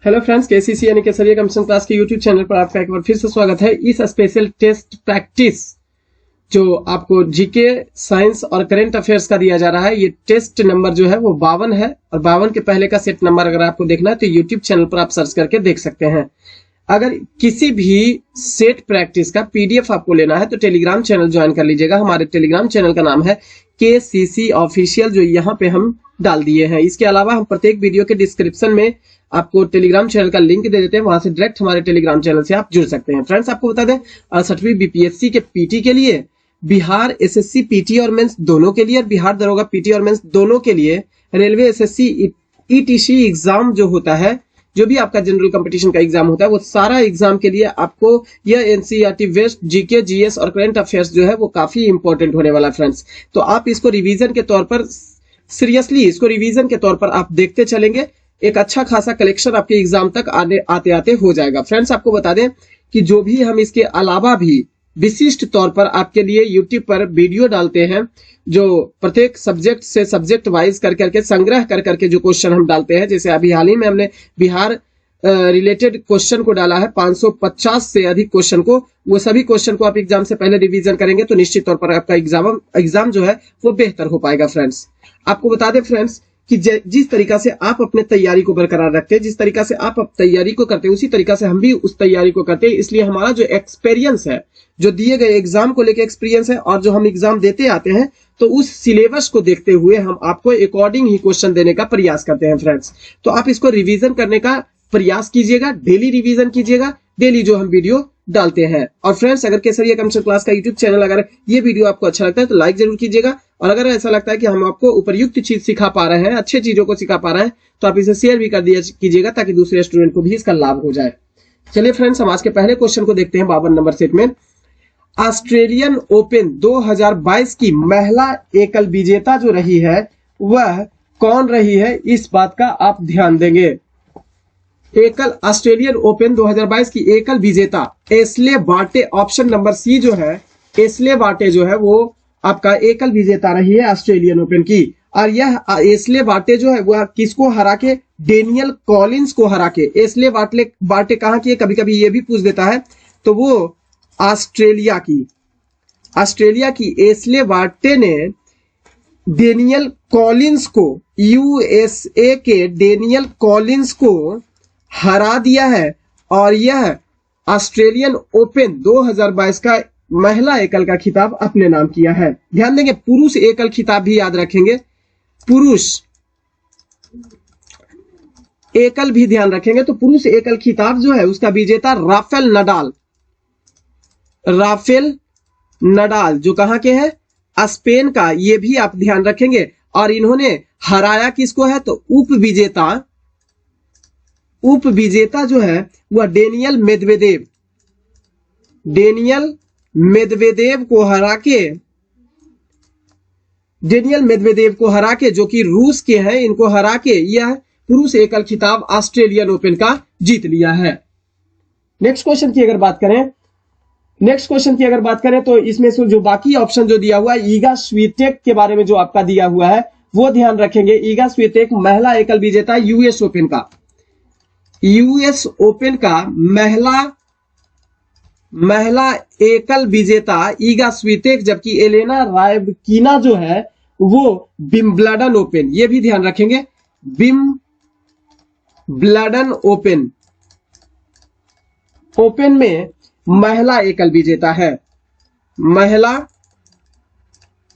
Hello friends, KCC यानी केसरिया commission class के YouTube channel पर आपका एक बार फिर से स्वागत है। इस स्पेशल टेस्ट प्रैक्टिस जो आपको जीके, साइंस और करंट अफेयर्स का दिया जा रहा है, ये टेस्ट नंबर जो है वो 52 है और 52 के पहले का सेट नंबर अगर आपको देखना है तो यूट्यूब चैनल पर आप सर्च करके देख सकते हैं। अगर किसी भी सेट प्रैक्टिस का पीडीएफ आपको लेना है तो टेलीग्राम चैनल ज्वाइन कर लीजिएगा। हमारे टेलीग्राम चैनल का नाम है केसीसी ऑफिशियल, जो यहाँ पे हम डाल दिए हैं। इसके अलावा हम प्रत्येक वीडियो के डिस्क्रिप्शन में आपको टेलीग्राम चैनल का लिंक दे देते हैं, वहां से डायरेक्ट हमारे टेलीग्राम चैनल से आप जुड़ सकते हैं। फ्रेंड्स, आपको बता दें 68वीं बीपीएससी के पीटी के लिए, बिहार एसएससी पीटी और मेंस दोनों के लिए, बिहार दरोगा पीटी और मेंस दोनों के लिए, रेलवे एसएससी ईटीसी एग्जाम जो होता है, जो भी आपका जनरल कंपटीशन का एग्जाम होता है, वो सारा एग्जाम के लिए आपको यह एनसीईआरटी वेस्ट, जीके, जीएस और करंट अफेयर्स जो है वो काफी इंपॉर्टेंट होने वाला है फ्रेंड्स। तो आप इसको रिवीजन के तौर पर, सीरियसली इसको रिवीजन के तौर पर आप देखते चलेंगे, एक अच्छा खासा कलेक्शन आपके एग्जाम तक आते आते हो जाएगा। फ्रेंड्स, आपको बता दें कि जो भी हम इसके अलावा भी विशिष्ट तौर पर आपके लिए यूट्यूब पर वीडियो डालते हैं, जो प्रत्येक सब्जेक्ट से सब्जेक्ट वाइज कर करके संग्रह कर करके जो क्वेश्चन हम डालते हैं, जैसे अभी हाल ही में हमने बिहार रिलेटेड क्वेश्चन को डाला है 550 से अधिक क्वेश्चन को। वो सभी क्वेश्चन को आप एग्जाम से पहले रिवीजन करेंगे तो निश्चित तौर पर आपका एग्जाम जो है वो बेहतर हो पाएगा। फ्रेंड्स, आपको बता दें फ्रेंड्स कि जिस तरीका से आप अपने तैयारी को बरकरार रखते हैं, जिस तरीका से आप तैयारी को करते हैं, उसी तरीका से हम भी उस तैयारी को करते हैं। इसलिए हमारा जो एक्सपीरियंस है, जो दिए गए एग्जाम को लेकर एक्सपीरियंस है, और जो हम एग्जाम देते आते हैं, तो उस सिलेबस को देखते हुए हम आपको अकॉर्डिंग ही क्वेश्चन देने का प्रयास करते हैं। फ्रेंड्स, तो आप इसको रिवीजन करने का प्रयास कीजिएगा, डेली रिवीजन कीजिएगा, डेली जो हम वीडियो डालते हैं। और फ्रेंड्स, अगर केसरिया कमीशन क्लास का यूट्यूब चैनल, अगर ये वीडियो आपको अच्छा लगता है तो लाइक जरूर कीजिएगा, और अगर ऐसा लगता है कि हम आपको उपयुक्त चीज सिखा पा रहे हैं, अच्छे चीजों को सिखा पा रहे हैं, तो आप इसे शेयर भी कर दिया कीजिएगा ताकि दूसरे स्टूडेंट को भी इसका लाभ हो जाए। चलिए फ्रेंड्स, हम आज के पहले क्वेश्चन को देखते हैं 52 नंबर सेट में। ऑस्ट्रेलियन ओपन 2022 की महिला एकल विजेता जो रही है वह कौन रही है, इस बात का आप ध्यान देंगे। एकल ऑस्ट्रेलियन ओपन 2022 की एकल विजेता एशले बार्टे, ऑप्शन नंबर सी जो है, एशले बार्टे जो है वो आपका एकल विजेता रही है ऑस्ट्रेलियन ओपन की। और यह एशले बार्टे जो है वह किसको हरा के, डेनियल कॉलिंस को हरा के। एशले बार्टे कहां की है, कभी कभी ये भी पूछ देता है, तो वो ऑस्ट्रेलिया की एशले बार्टे ने डेनियल कॉलिंस को, यूएसए के डेनियल कॉलिंस को हरा दिया है। और यह ऑस्ट्रेलियन ओपन 2022 का महिला एकल का खिताब अपने नाम किया है। ध्यान देंगे, पुरुष एकल खिताब भी याद रखेंगे, पुरुष एकल भी ध्यान रखेंगे। तो पुरुष एकल खिताब जो है उसका विजेता राफेल नडाल जो कहां के हैं, स्पेन का, ये भी आप ध्यान रखेंगे। और इन्होंने हराया किसको है, तो उप विजेता जो है वह डेनियल मेदवेदेव को हरा के, जो कि रूस के हैं, इनको हरा के यह पुरुष एकल खिताब ऑस्ट्रेलियन ओपन का जीत लिया है। नेक्स्ट क्वेश्चन की अगर बात करें तो इसमें से जो बाकी ऑप्शन जो दिया हुआ है, ईगा स्वीटेक के बारे में जो आपका दिया हुआ है वो ध्यान रखेंगे। ईगा स्वीटेक महिला एकल विजेता यूएस ओपन का महिला एकल विजेता ईगा स्वीटेक, जबकि एलेना रायबकीना जो है वो विंबलडन ओपन, ये भी ध्यान रखेंगे, विंबलडन ओपन में महिला एकल विजेता है, महिला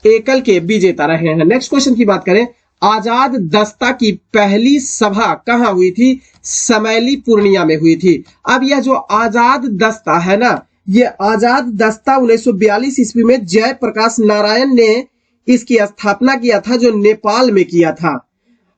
एकल के विजेता रहे हैं। नेक्स्ट क्वेश्चन की बात करें, आजाद दस्ता की पहली सभा कहां हुई थी, समैली पूर्णिया में हुई थी। अब यह जो आजाद दस्ता है ना, ये आजाद दस्ता 1942 ईस्वी में जयप्रकाश नारायण ने इसकी स्थापना किया था, जो नेपाल में किया था।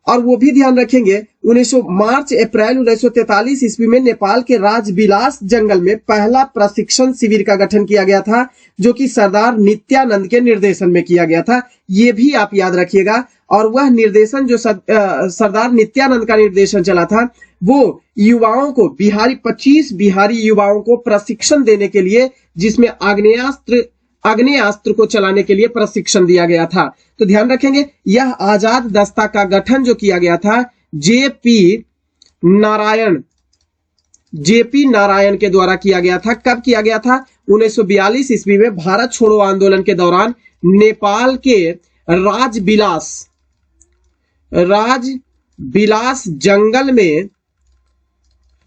और वो भी ध्यान रखेंगे, मार्च अप्रैल 1943 ईस्वी में नेपाल के राजविलास जंगल में पहला प्रशिक्षण शिविर का गठन किया गया था, जो कि सरदार नित्यानंद के निर्देशन में किया गया था। ये भी आप याद रखिएगा। और वह निर्देशन जो सरदार नित्यानंद का निर्देशन चला था, वो युवाओं को, 25 बिहारी युवाओं को प्रशिक्षण देने के लिए, जिसमें आग्नेयास्त्र को चलाने के लिए प्रशिक्षण दिया गया था। तो ध्यान रखेंगे, यह आजाद दस्ता का गठन जो किया गया था जेपी नारायण जेपी नारायण के द्वारा किया गया था। कब किया गया था? 1942 ईस्वी में भारत छोड़ो आंदोलन के दौरान नेपाल के राजबिलास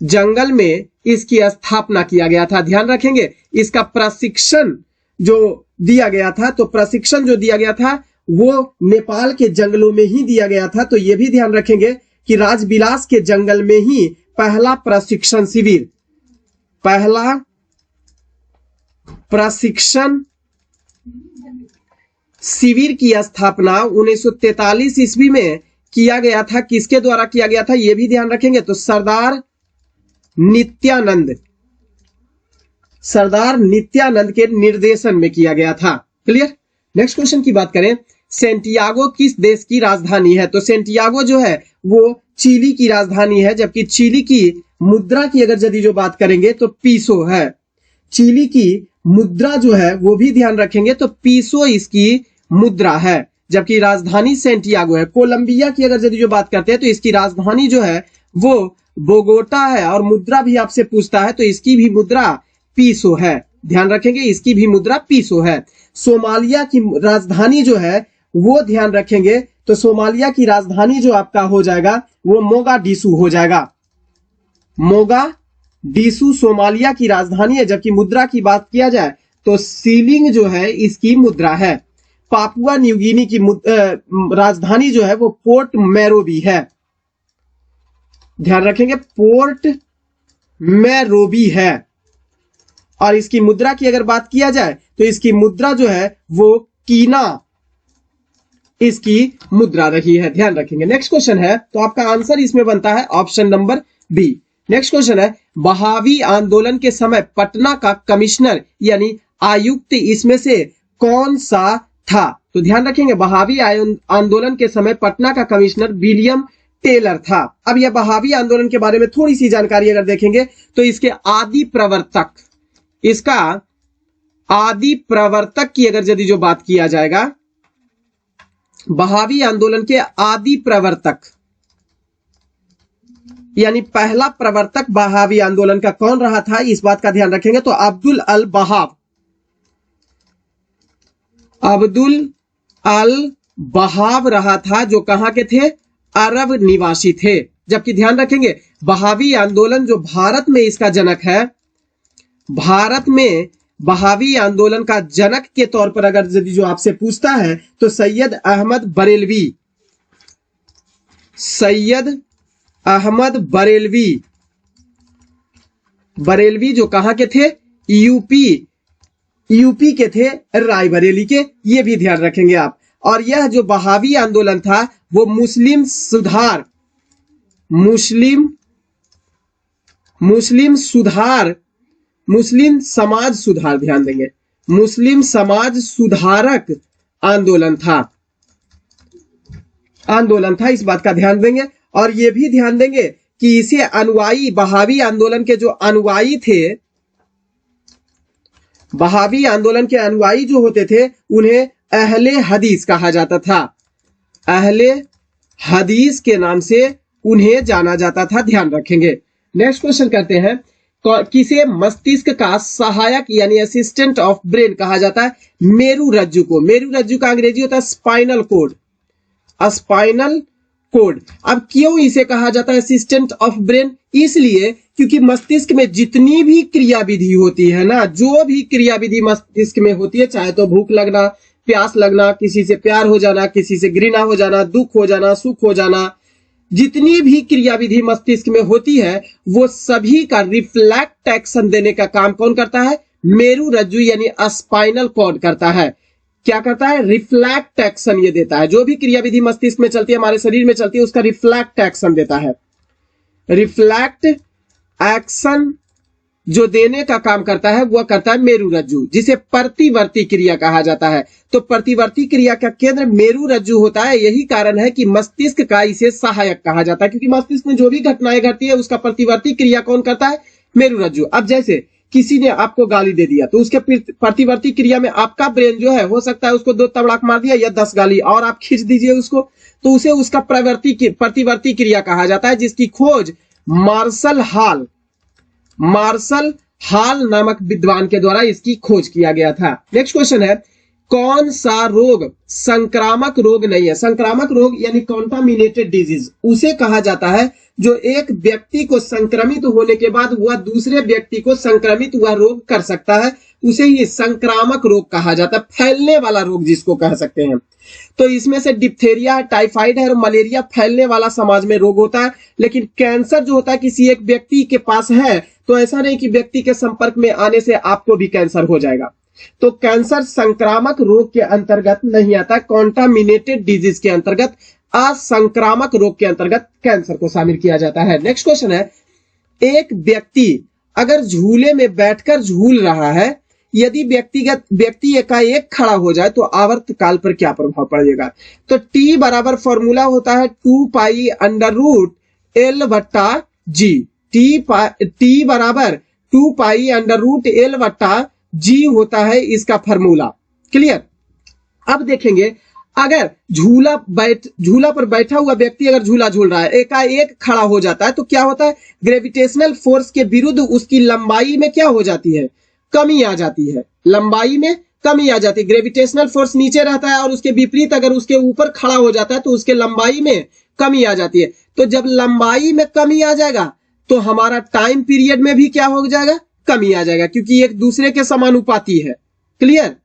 जंगल में इसकी स्थापना किया गया था। ध्यान रखेंगे, इसका प्रशिक्षण जो दिया गया था, तो प्रशिक्षण जो दिया गया था वो नेपाल के जंगलों में ही दिया गया था। तो यह भी ध्यान रखेंगे कि राजबिलास के जंगल में ही पहला प्रशिक्षण शिविर की स्थापना 1943 ईस्वी में किया गया था। किसके द्वारा किया गया था यह भी ध्यान रखेंगे, तो सरदार नित्यानंद के निर्देशन में किया गया था। क्लियर। नेक्स्ट क्वेश्चन की बात करें, सेंटियागो किस देश की राजधानी है? तो सेंटियागो जो है वो चिली की राजधानी है, जबकि चिली की मुद्रा की अगर यदि जो बात करेंगे तो पीसो है। चिली की मुद्रा जो है वो भी ध्यान रखेंगे तो पीसो इसकी मुद्रा है, जबकि राजधानी सेंटियागो है। कोलंबिया की अगर यदि जो बात करते हैं तो इसकी राजधानी जो है वो बोगोटा है, और मुद्रा भी आपसे पूछता है तो इसकी भी मुद्रा पीसो है। ध्यान रखेंगे, इसकी भी मुद्रा पीसो है। सोमालिया की राजधानी जो है वो ध्यान रखेंगे, तो सोमालिया की राजधानी जो आपका हो जाएगा वो मोगाडिशु हो जाएगा। मोगाडिशु सोमालिया की राजधानी है, जबकि मुद्रा की बात किया जाए तो सीलिंग जो है इसकी मुद्रा है। पापुआ न्यू गिनी की राजधानी जो है वो पोर्ट मैरोबी है। ध्यान रखेंगे, पोर्ट मैरोबी है। और इसकी मुद्रा की अगर बात किया जाए तो इसकी मुद्रा जो है वो कीना इसकी मुद्रा रही है। ध्यान रखेंगे। नेक्स्ट क्वेश्चन है, तो आपका आंसर इसमें बनता है option number B. Next question है, बहावी आंदोलन के समय पटना का कमिश्नर यानी आयुक्त इसमें से कौन सा था? तो ध्यान रखेंगे, बहावी आंदोलन के समय पटना का कमिश्नर विलियम टेलर था। अब यह बहावी आंदोलन के बारे में थोड़ी सी जानकारी अगर देखेंगे तो इसके आदि प्रवर्तक की अगर यदि जो बात किया जाएगा, बहावी आंदोलन के आदि प्रवर्तक यानी पहला प्रवर्तक बहावी आंदोलन का कौन रहा था, इस बात का ध्यान रखेंगे तो अब्दुल अल बहाव रहा था, जो कहां के थे? अरब निवासी थे। जबकि ध्यान रखेंगे, बहावी आंदोलन जो भारत में इसका जनक है, भारत में बहावी आंदोलन का जनक के तौर पर अगर यदि जो आपसे पूछता है तो सैयद अहमद बरेलवी जो कहां के थे? यूपी के थे, रायबरेली के। ये भी ध्यान रखेंगे आप। और यह जो बहावी आंदोलन था वो मुस्लिम समाज सुधार, ध्यान देंगे, मुस्लिम समाज सुधारक आंदोलन था, इस बात का ध्यान देंगे। और यह भी ध्यान देंगे कि इसे अनुयायी, बहावी आंदोलन के जो अनुयायी थे, बहावी आंदोलन के अनुयायी जो होते थे उन्हें अहले हदीस कहा जाता था। अहले हदीस के नाम से उन्हें जाना जाता था। ध्यान रखेंगे। नेक्स्ट क्वेश्चन करते हैं, किसे मस्तिष्क का सहायक यानी असिस्टेंट ऑफ ब्रेन कहा जाता है? मेरु रज्जु को। मेरु रज्जु का अंग्रेजी होता है स्पाइनल कोड। अब क्यों इसे कहा जाता है असिस्टेंट ऑफ ब्रेन? इसलिए क्योंकि मस्तिष्क में जितनी भी क्रियाविधि होती है ना, जो भी क्रियाविधि मस्तिष्क में होती है, चाहे तो भूख लगना, प्यास लगना, किसी से प्यार हो जाना, किसी से घृणा हो जाना, दुख हो जाना, सुख हो जाना, जितनी भी क्रियाविधि मस्तिष्क में होती है वो सभी का रिफ्लेक्ट एक्शन देने का काम कौन करता है? मेरु रज्जु यानी स्पाइनल कॉर्ड करता है। क्या करता है? रिफ्लेक्ट एक्शन ये देता है। जो भी क्रियाविधि मस्तिष्क में चलती है, हमारे शरीर में चलती है, उसका रिफ्लेक्ट एक्शन देता है। रिफ्लेक्ट एक्शन जो देने का काम करता है वह करता है मेरु रज्जु, जिसे प्रतिवर्ती क्रिया कहा जाता है। तो प्रतिवर्ती क्रिया का केंद्र मेरु रज्जु होता है। यही कारण है कि मस्तिष्क का इसे सहायक कहा जाता है, क्योंकि मस्तिष्क में जो भी घटनाएं घटती है उसका प्रतिवर्ती क्रिया कौन करता है? मेरु रज्जु। अब जैसे किसी ने आपको गाली दे दिया तो उसके प्रतिवर्ती क्रिया में आपका ब्रेन जो है, हो सकता है उसको 2 तबड़ाक मार दिया या 10 गाली और आप खींच दीजिए उसको, तो उसे उसका प्रतिवर्ती क्रिया कहा जाता है, जिसकी खोज मार्शल मार्शल हॉल नामक विद्वान के द्वारा इसकी खोज किया गया था। नेक्स्ट क्वेश्चन है, कौन सा रोग संक्रामक रोग नहीं है? संक्रामक रोग यानी कॉन्टामिनेटेड डिजीज उसे कहा जाता है जो एक व्यक्ति को संक्रमित होने के बाद वह दूसरे व्यक्ति को संक्रमित वह रोग कर सकता है, उसे ही संक्रामक रोग कहा जाता है, फैलने वाला रोग जिसको कह सकते हैं। तो इसमें से डिप्थेरिया, टाइफाइड है और मलेरिया फैलने वाला समाज में रोग होता है। लेकिन कैंसर जो होता है किसी एक व्यक्ति के पास है तो ऐसा नहीं कि व्यक्ति के संपर्क में आने से आपको भी कैंसर हो जाएगा। तो कैंसर संक्रामक रोग के अंतर्गत नहीं आता, कॉन्टामिनेटेड डिजीज के अंतर्गत, असंक्रामक रोग के अंतर्गत कैंसर को शामिल किया जाता है। नेक्स्ट क्वेश्चन है, एक व्यक्ति अगर झूले में बैठकर झूल रहा है, यदि व्यक्ति एकाएक खड़ा हो जाए तो आवर्तकाल पर क्या प्रभाव पड़ेगा? तो टी बराबर फॉर्मूला होता है 2 पाई अंडर रूट एल बट्टा जी। टी बराबर 2 पाई अंडर रूट एल बट्टा जी होता है इसका फॉर्मूला। क्लियर? अब देखेंगे, अगर झूला पर बैठा हुआ व्यक्ति अगर झूला झूल रहा है, एकाएक खड़ा हो जाता है तो क्या होता है? ग्रेविटेशनल फोर्स के विरुद्ध उसकी लंबाई में क्या हो जाती है? कमी आ जाती है, लंबाई में कमी आ जाती है। ग्रेविटेशनल फोर्स नीचे रहता है और उसके विपरीत अगर उसके ऊपर खड़ा हो जाता है तो उसके लंबाई में कमी आ जाती है। तो जब लंबाई में कमी आ जाएगा तो हमारा टाइम पीरियड में भी क्या हो जाएगा? कमी आ जाएगा, क्योंकि एक दूसरे के समानुपाती है। क्लियर?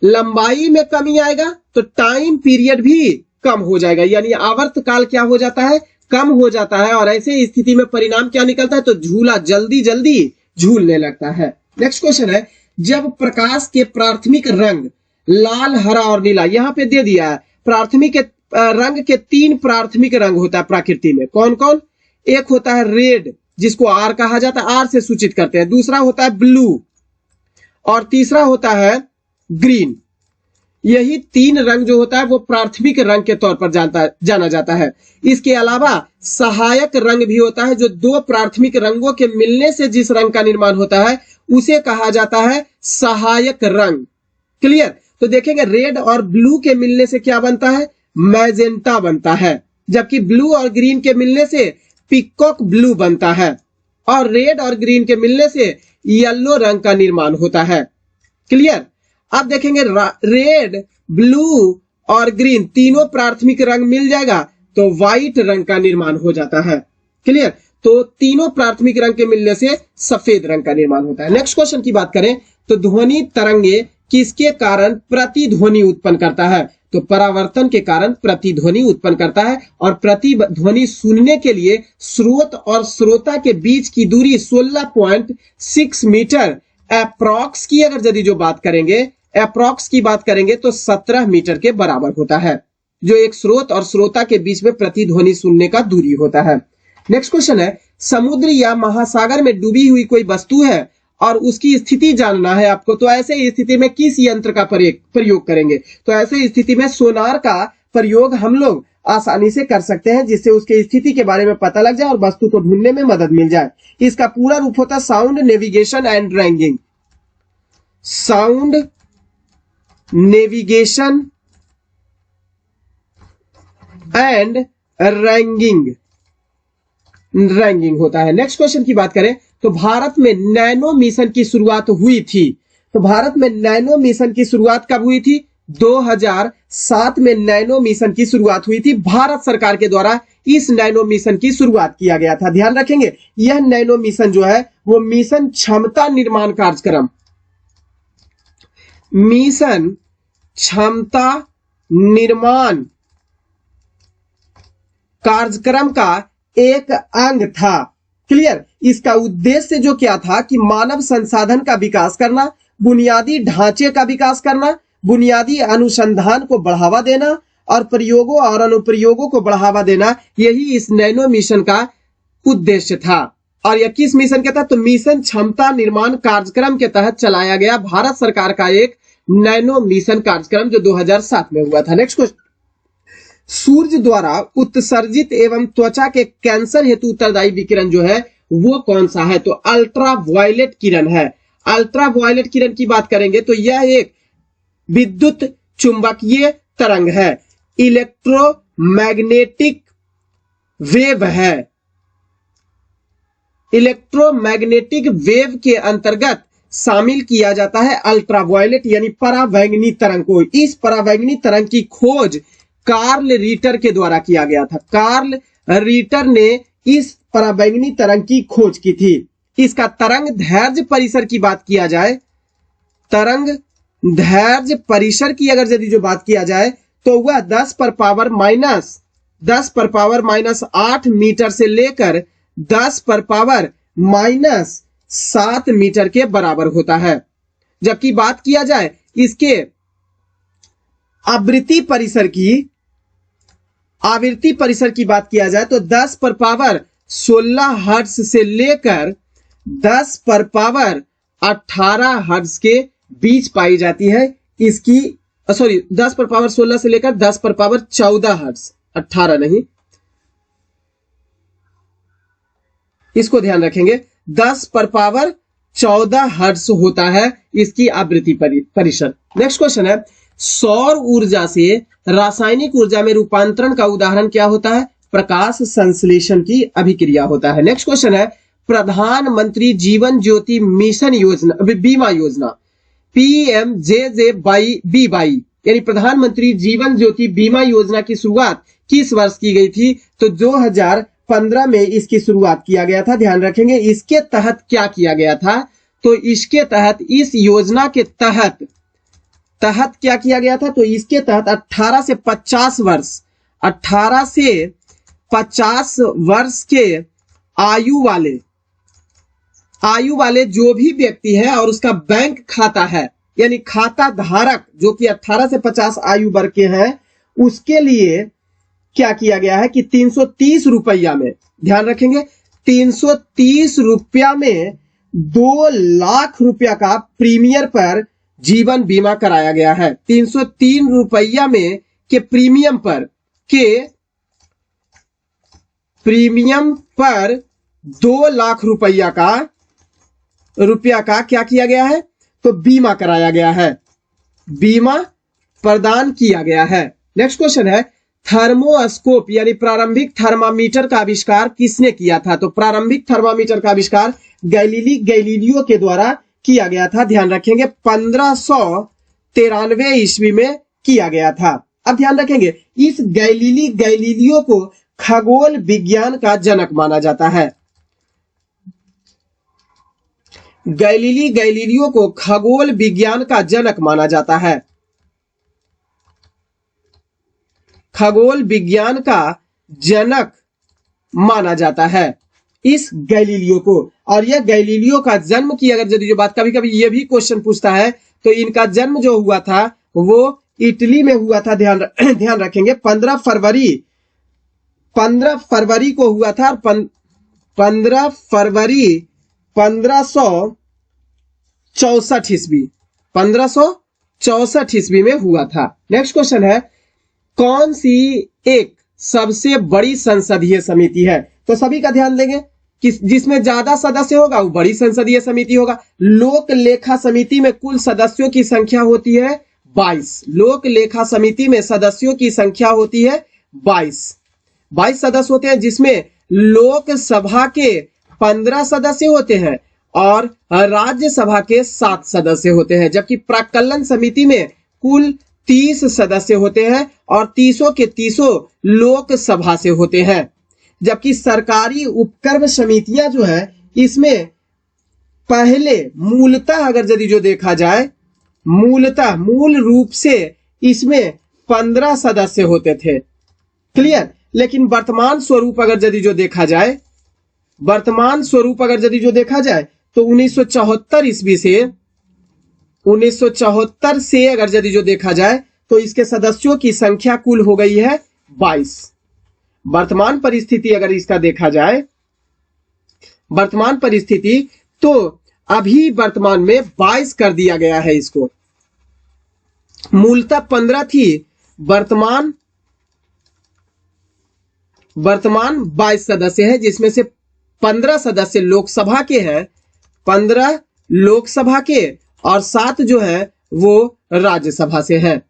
लंबाई में कमी आएगा तो टाइम पीरियड भी कम हो जाएगा, यानी आवर्तकाल क्या हो जाता है? कम हो जाता है। और ऐसे स्थिति में परिणाम क्या निकलता है? तो झूला जल्दी जल्दी झूलने लगता है। नेक्स्ट क्वेश्चन है, जब प्रकाश के प्राथमिक रंग लाल, हरा और नीला, यहां पे दे दिया है प्राथमिक रंग के 3 प्राथमिक रंग होता है प्रकृति में। कौन कौन? एक होता है रेड, जिसको आर कहा जाता है, आर से सूचित करते हैं। दूसरा होता है ब्लू और तीसरा होता है ग्रीन। यही 3 रंग जो होता है वो प्राथमिक रंग के तौर पर जाना जाता है। इसके अलावा सहायक रंग भी होता है, जो 2 प्राथमिक रंगों के मिलने से जिस रंग का निर्माण होता है उसे कहा जाता है सहायक रंग। क्लियर? तो देखेंगे, रेड और ब्लू के मिलने से क्या बनता है? मैजेंटा बनता है, जबकि ब्लू और ग्रीन के मिलने से पीकॉक ब्लू बनता है और रेड और ग्रीन के मिलने से येलो रंग का निर्माण होता है। क्लियर? अब देखेंगे, रेड, ब्लू और ग्रीन तीनों प्राथमिक रंग मिल जाएगा तो व्हाइट रंग का निर्माण हो जाता है। क्लियर? तो तीनों प्राथमिक रंग के मिलने से सफेद रंग का निर्माण होता है। नेक्स्ट क्वेश्चन की बात करें तो ध्वनि तरंगे किसके कारण प्रतिध्वनि उत्पन्न करता है? तो परावर्तन के कारण प्रतिध्वनि उत्पन्न करता है। और प्रतिध्वनि सुनने के लिए स्रोत और श्रोता के बीच की दूरी 16.6 मीटर अप्रॉक्स की अगर यदि जो बात करेंगे, अप्रॉक्स की बात करेंगे तो 17 मीटर के बराबर होता है, जो एक स्रोत और श्रोता के बीच में प्रतिध्वनि सुनने का दूरी होता है। नेक्स्ट क्वेश्चन है, समुद्र या महासागर में डूबी हुई कोई वस्तु है और उसकी स्थिति जानना है आपको, तो ऐसे स्थिति में किस यंत्र का प्रयोग करेंगे? तो ऐसे स्थिति में सोनार का प्रयोग हम लोग आसानी से कर सकते हैं, जिससे उसके स्थिति के बारे में पता लग जाए और वस्तु को ढूंढने में मदद मिल जाए। इसका पूरा रूप होता है sound navigation and ragging. Sound navigation and ragging होता है। नेक्स्ट क्वेश्चन की बात करें तो भारत में नैनो मिशन की शुरुआत हुई थी। तो भारत में नैनो मिशन की शुरुआत कब हुई थी? 2007 में नैनो मिशन की शुरुआत हुई थी। भारत सरकार के द्वारा इस नैनो मिशन की शुरुआत किया गया था। ध्यान रखेंगे, यह नैनो मिशन जो है वो मिशन क्षमता निर्माण कार्यक्रम, मिशन क्षमता निर्माण कार्यक्रम का एक अंग था। क्लियर? इसका उद्देश्य जो क्या था कि मानव संसाधन का विकास करना, बुनियादी ढांचे का विकास करना, बुनियादी अनुसंधान को बढ़ावा देना और प्रयोगों और अनुप्रयोगों को बढ़ावा देना, यही इस नैनो मिशन का उद्देश्य था। और यह किस मिशन के तहत? तो मिशन क्षमता निर्माण कार्यक्रम के तहत चलाया गया भारत सरकार का एक नैनो मिशन कार्यक्रम जो 2007 में हुआ था। नेक्स्ट क्वेश्चन, सूर्य द्वारा उत्सर्जित एवं त्वचा के कैंसर हेतु उत्तरदायी विकिरण जो है वो कौन सा है? तो अल्ट्रावायलेट किरण है। अल्ट्रावायलेट किरण की बात करेंगे तो यह एक विद्युत चुंबकीय तरंग है, इलेक्ट्रोमैग्नेटिक वेव है। इलेक्ट्रोमैग्नेटिक वेव के अंतर्गत शामिल किया जाता है अल्ट्रावायलेट यानी पराबैंगनी तरंग को। इस पराबैंगनी तरंग की खोज कार्ल रीटर के द्वारा किया गया था। कार्ल रीटर ने इस पराबैंगनी तरंग की खोज की थी। इसका तरंग दैर्ध्य परिसर की बात किया जाए, तरंग दैर्ध्य परिसर की अगर यदि जो बात किया जाए तो वह 10 पर पावर माइनस 8 मीटर से लेकर 10 पर पावर माइनस 7 मीटर के बराबर होता है। जबकि बात किया जाए इसके आवृत्ति परिसर की बात किया जाए तो 10 पर पावर 16 हर्ट्ज से लेकर 10 पर पावर 18 हर्ट्ज के बीच पाई जाती है। इसकी 10 पर पावर 16 से लेकर 10 पर पावर 14 हर्ट्ज, 18 नहीं, इसको ध्यान रखेंगे। 10 पर पावर 14 हर्ट्ज होता है इसकी आवृत्ति परिसर। नेक्स्ट क्वेश्चन है, सौर ऊर्जा से रासायनिक ऊर्जा में रूपांतरण का उदाहरण क्या होता है? प्रकाश संश्लेषण की अभिक्रिया होता है। नेक्स्ट क्वेश्चन है, प्रधानमंत्री जीवन ज्योति मिशन योजना बीमा योजना PMJJBY यानी प्रधानमंत्री जीवन ज्योति बीमा योजना की शुरुआत किस वर्ष की गई थी? तो 2015 में इसकी शुरुआत किया गया था। ध्यान रखेंगे इसके तहत क्या किया गया था? तो इसके तहत इस योजना के तहत क्या किया गया था? तो इसके तहत 18 से 50 वर्ष के आयु वाले जो भी व्यक्ति है और उसका बैंक खाता है यानी खाता धारक जो कि 18 से 50 आयु वर्ग के हैं उसके लिए क्या किया गया है कि 330 रुपया में, ध्यान रखेंगे 330 रुपया में 2 लाख रुपया का प्रीमियर पर जीवन बीमा कराया गया है। 303 रुपया में के प्रीमियम पर 2 लाख रुपया का क्या किया गया है? तो बीमा कराया गया है, बीमा प्रदान किया गया है। नेक्स्ट क्वेश्चन है, थर्मोस्कोप यानी प्रारंभिक थर्मामीटर का आविष्कार किसने किया था? तो प्रारंभिक थर्मामीटर का आविष्कार गैलीलियो के द्वारा किया गया था। ध्यान रखेंगे 1593 ईस्वी में किया गया था। अब ध्यान रखेंगे इस गैलीलियो को खगोल विज्ञान का जनक माना जाता है। गैलीलियो को खगोल विज्ञान का जनक माना जाता है, खगोल विज्ञान का जनक माना जाता है इस गैलीलियो को। और यह गैलीलियो का जन्म की अगर यदि जो बात कभी कभी ये भी क्वेश्चन पूछता है तो इनका जन्म जो हुआ था वो इटली में हुआ था। ध्यान रखेंगे 15 फरवरी को हुआ था। 15 फरवरी 1564 ईस्वी में हुआ था। नेक्स्ट क्वेश्चन है, कौन सी एक सबसे बड़ी संसदीय समिति है? तो सभी का ध्यान देंगे कि जिसमें ज्यादा सदस्य होगा वो बड़ी संसदीय समिति होगा। लोक लेखा समिति में कुल सदस्यों की संख्या होती है 22। लोक लेखा समिति में सदस्यों की संख्या होती है 22 सदस्य होते हैं, जिसमें लोकसभा के 15 सदस्य होते हैं और राज्यसभा के 7 सदस्य होते हैं। जबकि प्राक्कलन समिति में कुल 30 सदस्य होते हैं और 30 के 30 लोकसभा से होते हैं। जबकि सरकारी उपक्रम समितियां जो है इसमें पहले मूलतः अगर यदि जो देखा जाए मूल रूप से इसमें 15 सदस्य होते थे, क्लियर। लेकिन वर्तमान स्वरूप अगर यदि जो देखा जाए तो 1974 ईस्वी से 1974 से अगर यदि जो देखा जाए तो इसके सदस्यों की संख्या कुल हो गई है 22। वर्तमान परिस्थिति अगर इसका देखा जाए तो अभी वर्तमान में 22 कर दिया गया है इसको। मूलतः 15 थी, वर्तमान 22 सदस्य है, जिसमें से 15 सदस्य लोकसभा के हैं, 15 लोकसभा के और 7 जो है वो राज्यसभा से है।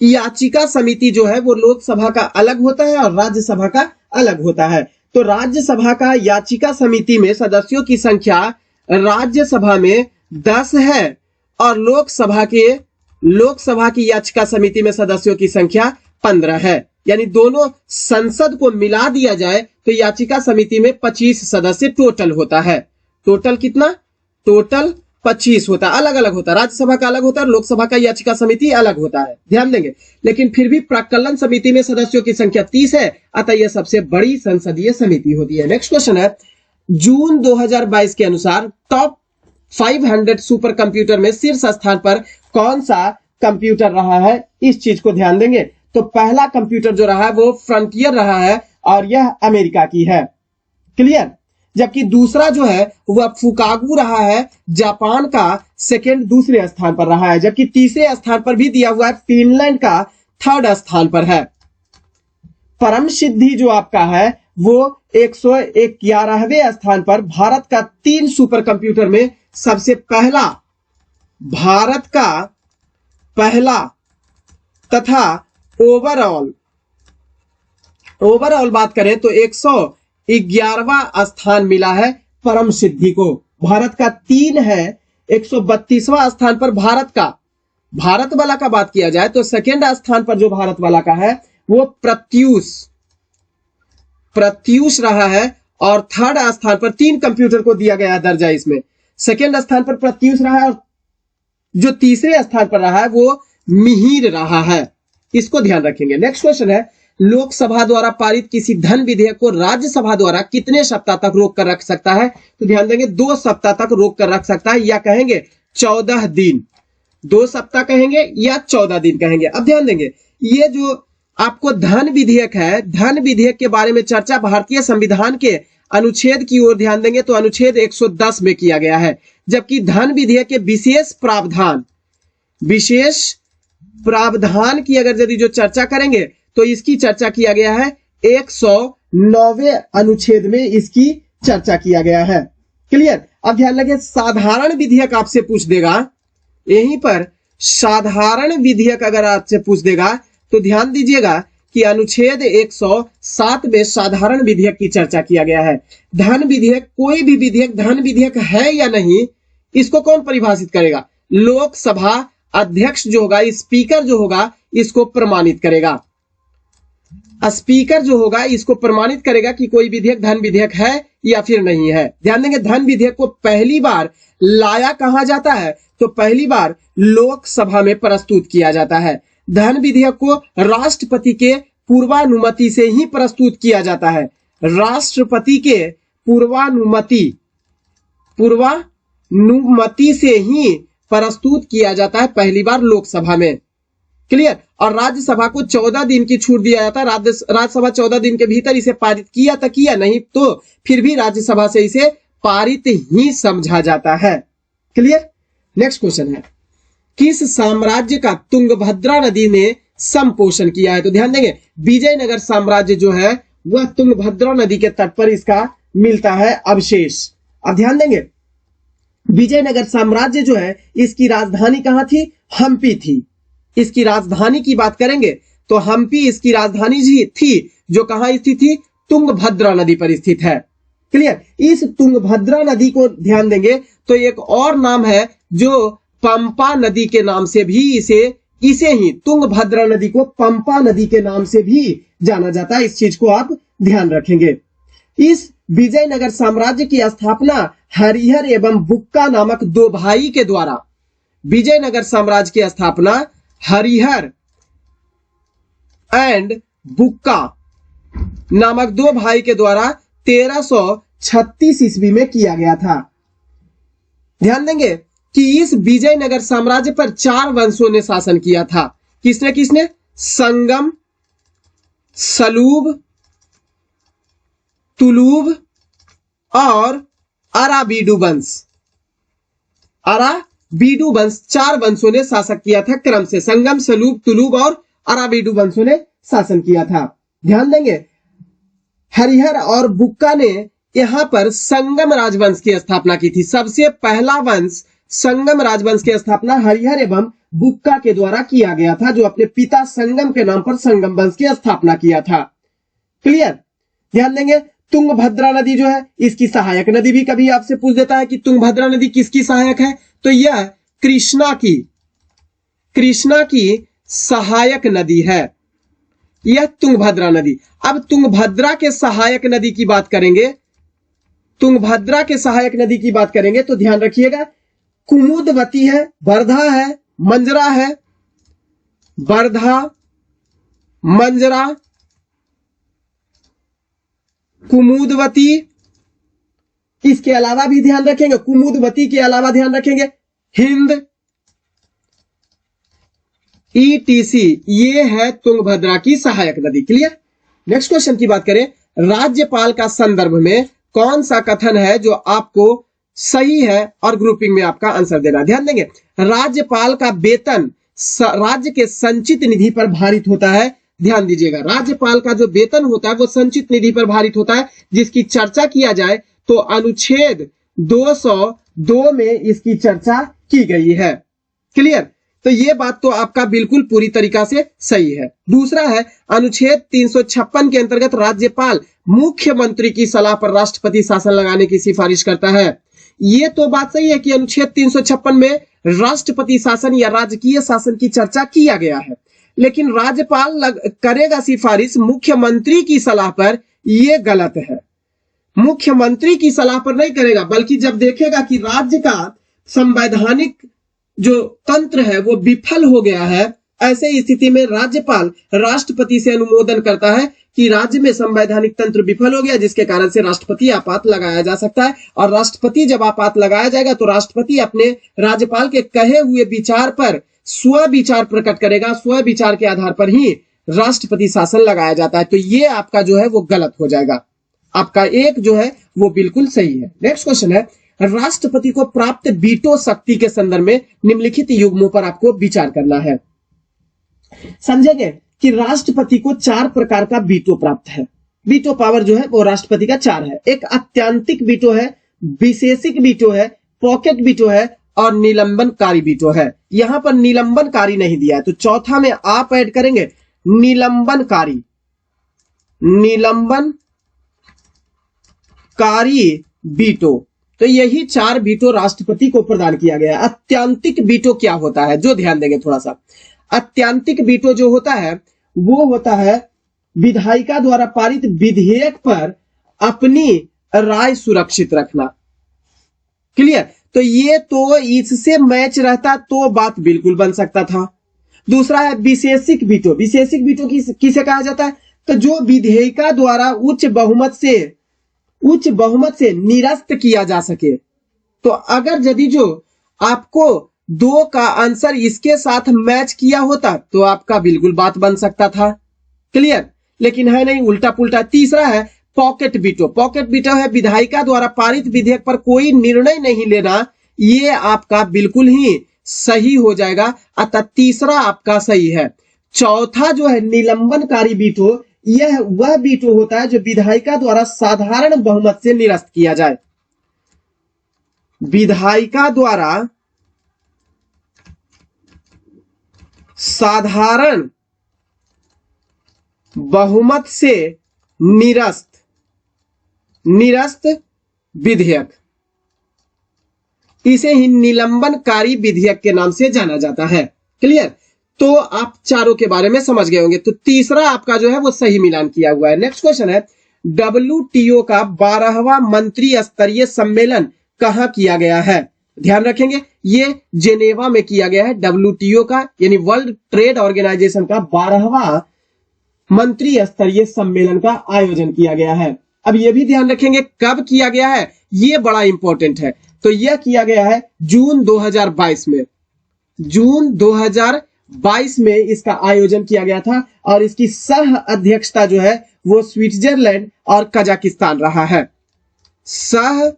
याचिका समिति जो है वो लोकसभा का अलग होता है और राज्यसभा का अलग होता है। तो राज्यसभा का याचिका समिति में सदस्यों की संख्या राज्यसभा में 10 है और लोकसभा की याचिका समिति में सदस्यों की संख्या 15 है। यानी दोनों संसद को मिला दिया जाए तो याचिका समिति में 25 सदस्य टोटल होता है। टोटल कितना? टोटल 25 होता है। अलग अलग होता है, राज्यसभा का अलग होता है, लोकसभा का याचिका समिति अलग होता है, ध्यान देंगे। लेकिन फिर भी प्राक्कलन समिति में सदस्यों की संख्या 30 है, अतः यह सबसे बड़ी संसदीय समिति होती है। नेक्स्ट क्वेश्चन है, जून 2022 के अनुसार टॉप 500 सुपर कंप्यूटर में शीर्ष स्थान पर कौन सा कंप्यूटर रहा है? इस चीज को ध्यान देंगे। तो पहला कंप्यूटर जो रहा है वो फ्रंटियर रहा है और यह अमेरिका की है, क्लियर। जबकि दूसरा जो है वह फुकागू रहा है, जापान का सेकंड दूसरे स्थान पर रहा है। जबकि तीसरे स्थान पर भी दिया हुआ है, फिनलैंड का थर्ड स्थान पर है। परम सिद्धि जो आपका है वो 111वें स्थान पर, भारत का 3 सुपर कंप्यूटर में सबसे पहला, भारत का पहला तथा ओवरऑल बात करें तो 111वां स्थान मिला है परम सिद्धि को। भारत का 3 है, 132वां स्थान पर भारत वाला का बात किया जाए तो सेकेंड स्थान पर जो भारत वाला का है वो प्रत्यूष रहा है और थर्ड स्थान पर 3 कंप्यूटर को दिया गया दर्जा। इसमें सेकेंड स्थान पर प्रत्यूष रहा है और जो तीसरे स्थान पर रहा है वो मिहिर रहा है। इसको ध्यान रखेंगे। नेक्स्ट क्वेश्चन है, लोकसभा द्वारा पारित किसी धन विधेयक को राज्यसभा द्वारा कितने सप्ताह तक रोक कर रख सकता है? तो ध्यान देंगे 2 सप्ताह तक रोक कर रख सकता है, या कहेंगे 14 दिन। 2 सप्ताह कहेंगे या 14 दिन कहेंगे। अब ध्यान देंगे, ये जो आपको धन विधेयक है, धन विधेयक के बारे में चर्चा भारतीय संविधान के अनुच्छेद की ओर ध्यान देंगे तो अनुच्छेद 110 में किया गया है। जबकि धन विधेयक के विशेष प्रावधान की अगर यदि जो चर्चा करेंगे तो इसकी चर्चा किया गया है 109वें अनुच्छेद में, इसकी चर्चा किया गया है, क्लियर। अब ध्यान लगे, साधारण विधेयक आपसे पूछ देगा, यहीं पर साधारण विधेयक अगर आपसे पूछ देगा तो ध्यान दीजिएगा कि अनुच्छेद 107 में साधारण विधेयक की चर्चा किया गया है। धन विधेयक, कोई भी विधेयक धन विधेयक है या नहीं, इसको कौन परिभाषित करेगा? लोकसभा अध्यक्ष जो होगा, स्पीकर जो होगा, इसको प्रमाणित करेगा। स्पीकर जो होगा इसको प्रमाणित करेगा कि कोई विधेयक धन विधेयक है या फिर नहीं है। ध्यान देंगे, धन विधेयक को पहली बार लाया कहां जाता है? तो पहली बार लोकसभा में प्रस्तुत किया जाता है। धन विधेयक को राष्ट्रपति के पूर्वानुमति से ही प्रस्तुत किया जाता है। राष्ट्रपति के पूर्वानुमति से ही प्रस्तुत किया जाता है पहली बार लोकसभा में, क्लियर। और राज्यसभा को 14 दिन की छूट दिया जाता है। राज्यसभा 14 दिन के भीतर इसे पारित किया तो किया, नहीं तो फिर भी राज्यसभा से इसे पारित ही समझा जाता है, क्लियर। नेक्स्ट क्वेश्चन है, किस साम्राज्य का तुंगभद्रा नदी ने संपोषण किया है? तो ध्यान देंगे, विजयनगर साम्राज्य जो है वह तुंगभद्रा नदी के तट पर इसका मिलता है अवशेष। अब ध्यान देंगे, विजयनगर साम्राज्य जो है इसकी राजधानी कहां थी? हम्पी थी। इसकी राजधानी की बात करेंगे तो हम्पी इसकी राजधानी थी, जो कहां स्थित थी? तुंगभद्रा नदी पर स्थित है, क्लियर। इस तुंगभद्रा नदी को ध्यान देंगे तो एक और नाम है जो पंपा नदी के नाम से भी इसे ही तुंगभद्रा नदी को पंपा नदी के नाम से भी जाना जाता है। इस चीज को आप ध्यान रखेंगे। इस विजयनगर साम्राज्य की स्थापना हरिहर एवं बुक्का नामक 2 भाई के द्वारा, विजयनगर साम्राज्य की स्थापना हरिहर एंड बुक्का नामक 2 भाई के द्वारा 1336 ईस्वी में किया गया था। ध्यान देंगे कि इस विजयनगर साम्राज्य पर 4 वंशों ने शासन किया था। किसने किसने? संगम, सलूब, तुलूब और अराबीडू वंश। अराबीडू वंश 4 वंशों ने शासन किया था क्रम से। संगम, सलूब, तुलूब और अराबीडू वंशों ने शासन किया था। ध्यान देंगे, हरिहर और बुक्का ने यहां पर संगम राजवंश की स्थापना की थी। सबसे पहला वंश संगम राजवंश की स्थापना हरिहर एवं बुक्का के द्वारा किया गया था, जो अपने पिता संगम के नाम पर संगम वंश की स्थापना किया था, क्लियर। ध्यान देंगे, तुंगभद्रा नदी जो है इसकी सहायक नदी भी कभी आपसे पूछ देता है कि तुंगभद्रा नदी किसकी सहायक है, तो यह कृष्णा की सहायक नदी है, यह तुंगभद्रा नदी। अब तुंगभद्रा के सहायक नदी की बात करेंगे, तुंगभद्रा के सहायक नदी की बात करेंगे तो ध्यान रखिएगा, कुमुदवती है, वर्धा है, मंजरा है, वर्धा, मंजरा, कुमुदवती, इसके अलावा भी ध्यान रखेंगे, कुमुदवती के अलावा ध्यान रखेंगे हिंद, ETC, ये है तुंगभद्रा की सहायक नदी। क्लियर। नेक्स्ट क्वेश्चन की बात करें, राज्यपाल का संदर्भ में कौन सा कथन है जो आपको सही है और ग्रुपिंग में आपका आंसर देना। ध्यान देंगे, राज्यपाल का वेतन राज्य के संचित निधि पर भारित होता है। ध्यान दीजिएगा, राज्यपाल का जो वेतन होता है वो संचित निधि पर भारित होता है, जिसकी चर्चा किया जाए तो अनुच्छेद 202 में इसकी चर्चा की गई है। क्लियर। तो ये बात तो आपका बिल्कुल पूरी तरीका से सही है। दूसरा है, अनुच्छेद 356 के अंतर्गत राज्यपाल मुख्यमंत्री की सलाह पर राष्ट्रपति शासन लगाने की सिफारिश करता है। ये तो बात सही है कि अनुच्छेद 356 में राष्ट्रपति शासन या राजकीय शासन की चर्चा किया गया है, लेकिन राज्यपाल करेगा सिफारिश मुख्यमंत्री की सलाह पर, यह गलत है। मुख्यमंत्री की सलाह पर नहीं करेगा, बल्कि जब देखेगा कि राज्य का संवैधानिक जो तंत्र है वो विफल हो गया है, ऐसे स्थिति में राज्यपाल राष्ट्रपति से अनुमोदन करता है कि राज्य में संवैधानिक तंत्र विफल हो गया, जिसके कारण से राष्ट्रपति आपात लगाया जा सकता है। और राष्ट्रपति जब आपात लगाया जाएगा तो राष्ट्रपति अपने राज्यपाल के कहे हुए विचार पर स्वविचार प्रकट करेगा, स्वविचार के आधार पर ही राष्ट्रपति शासन लगाया जाता है। तो ये आपका जो है वो गलत हो जाएगा, आपका एक जो है वो बिल्कुल सही है। नेक्स्ट क्वेश्चन है, राष्ट्रपति को प्राप्त वीटो शक्ति के संदर्भ में निम्नलिखित युग्मों पर आपको विचार करना है। समझेंगे कि राष्ट्रपति को 4 प्रकार का वीटो प्राप्त है। वीटो पावर जो है वो राष्ट्रपति का 4 है। एक आत्यांतिक वीटो है, विशेषिक वीटो है, पॉकेट वीटो है और निलंबनकारी वीटो है। यहां पर निलंबनकारी नहीं दिया है, तो चौथा में आप ऐड करेंगे निलंबनकारी, निलंबनकारी वीटो। तो यही 4 वीटो राष्ट्रपति को प्रदान किया गया है। अत्यांतिक वीटो क्या होता है, जो ध्यान देंगे थोड़ा सा। अत्यांतिक वीटो जो होता है वो होता है विधायिका द्वारा पारित विधेयक पर अपनी राय सुरक्षित रखना। क्लियर। तो ये तो इससे मैच रहता तो बात बिल्कुल बन सकता था। दूसरा है विशेषिक वीटो। विशेषिक वीटो किसे कहा जाता है, तो जो विधेयिका द्वारा उच्च बहुमत से निरस्त किया जा सके। तो अगर यदि जो आपको 2 का आंसर इसके साथ मैच किया होता तो आपका बिल्कुल बात बन सकता था। क्लियर। लेकिन है नहीं, उल्टा पुल्टा। तीसरा है पॉकेट वीटो। पॉकेट वीटो है विधायिका द्वारा पारित विधेयक पर कोई निर्णय नहीं लेना, ये आपका बिल्कुल ही सही हो जाएगा, अतः तीसरा आपका सही है। चौथा जो है निलंबनकारी वीटो, यह वह वीटो होता है जो विधायिका द्वारा साधारण बहुमत से निरस्त किया जाए। विधायिका द्वारा साधारण बहुमत से निरस्त विधेयक, इसे ही निलंबनकारी विधेयक के नाम से जाना जाता है। क्लियर। तो आप चारों के बारे में समझ गए होंगे। तो तीसरा आपका जो है वो सही मिलान किया हुआ है। नेक्स्ट क्वेश्चन है, WTO का 12वां मंत्री स्तरीय सम्मेलन कहां किया गया है। ध्यान रखेंगे, ये जेनेवा में किया गया है। WTO का यानी वर्ल्ड ट्रेड ऑर्गेनाइजेशन का 12वां मंत्री स्तरीय सम्मेलन का आयोजन किया गया है। अब ये भी ध्यान रखेंगे कब किया गया है, ये बड़ा इंपॉर्टेंट है। तो यह किया गया है जून 2022 में। जून 2022 में इसका आयोजन किया गया था और इसकी सह अध्यक्षता जो है वो स्विट्जरलैंड और कजाकिस्तान रहा है। सह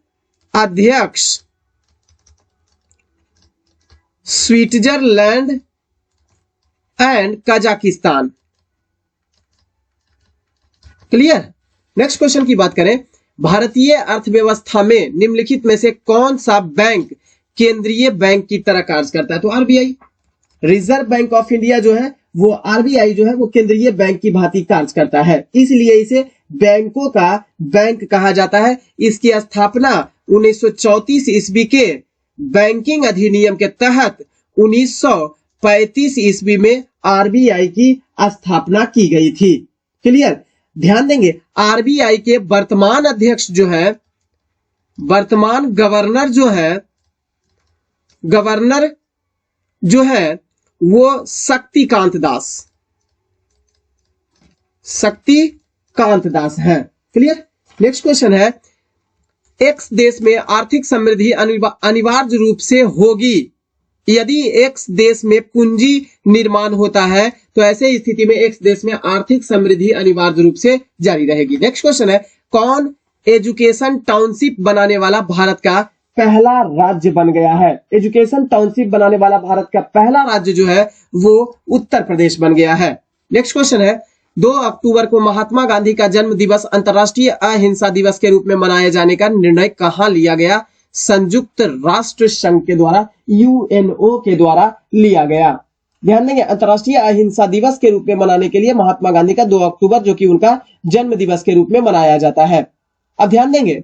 अध्यक्ष Switzerland and Kazakhstan. Clear. Next question की बात करें, भारतीय अर्थव्यवस्था में निम्नलिखित में से कौन सा बैंक केंद्रीय बैंक की तरह कार्य करता है। तो RBI, reserve bank of India जो है वो आरबीआई जो है वो केंद्रीय बैंक की भांति कार्य करता है, इसलिए इसे बैंकों का बैंक कहा जाता है। इसकी स्थापना 1934 ईस्वी के बैंकिंग अधिनियम के तहत 1935 ईस्वी में आरबीआई की स्थापना की गई थी। क्लियर? ध्यान देंगे, आरबीआई के वर्तमान अध्यक्ष जो है, वर्तमान गवर्नर जो है वो शक्तिकांत दास है। क्लियर? नेक्स्ट क्वेश्चन है, एक्स देश में आर्थिक समृद्धि अनिवार्य रूप से होगी यदि एक्स देश में पूंजी निर्माण होता है, तो ऐसे स्थिति में एक्स देश में आर्थिक समृद्धि अनिवार्य रूप से जारी रहेगी। नेक्स्ट क्वेश्चन है, कौन एजुकेशन टाउनशिप बनाने वाला भारत का पहला राज्य बन गया है? एजुकेशन टाउनशिप बनाने वाला भारत का पहला राज्य जो है वो उत्तर प्रदेश बन गया है। नेक्स्ट क्वेश्चन है, 2 अक्टूबर को महात्मा गांधी का जन्म दिवस अंतर्राष्ट्रीय अहिंसा दिवस के रूप में मनाए जाने का निर्णय कहां लिया गया? संयुक्त राष्ट्र संघ के द्वारा, यूएनओ के द्वारा लिया गया। ध्यान देंगे, अंतर्राष्ट्रीय अहिंसा दिवस के रूप में मनाने के लिए महात्मा गांधी का 2 अक्टूबर जो कि उनका जन्म दिवस के रूप में मनाया जाता है। अब ध्यान देंगे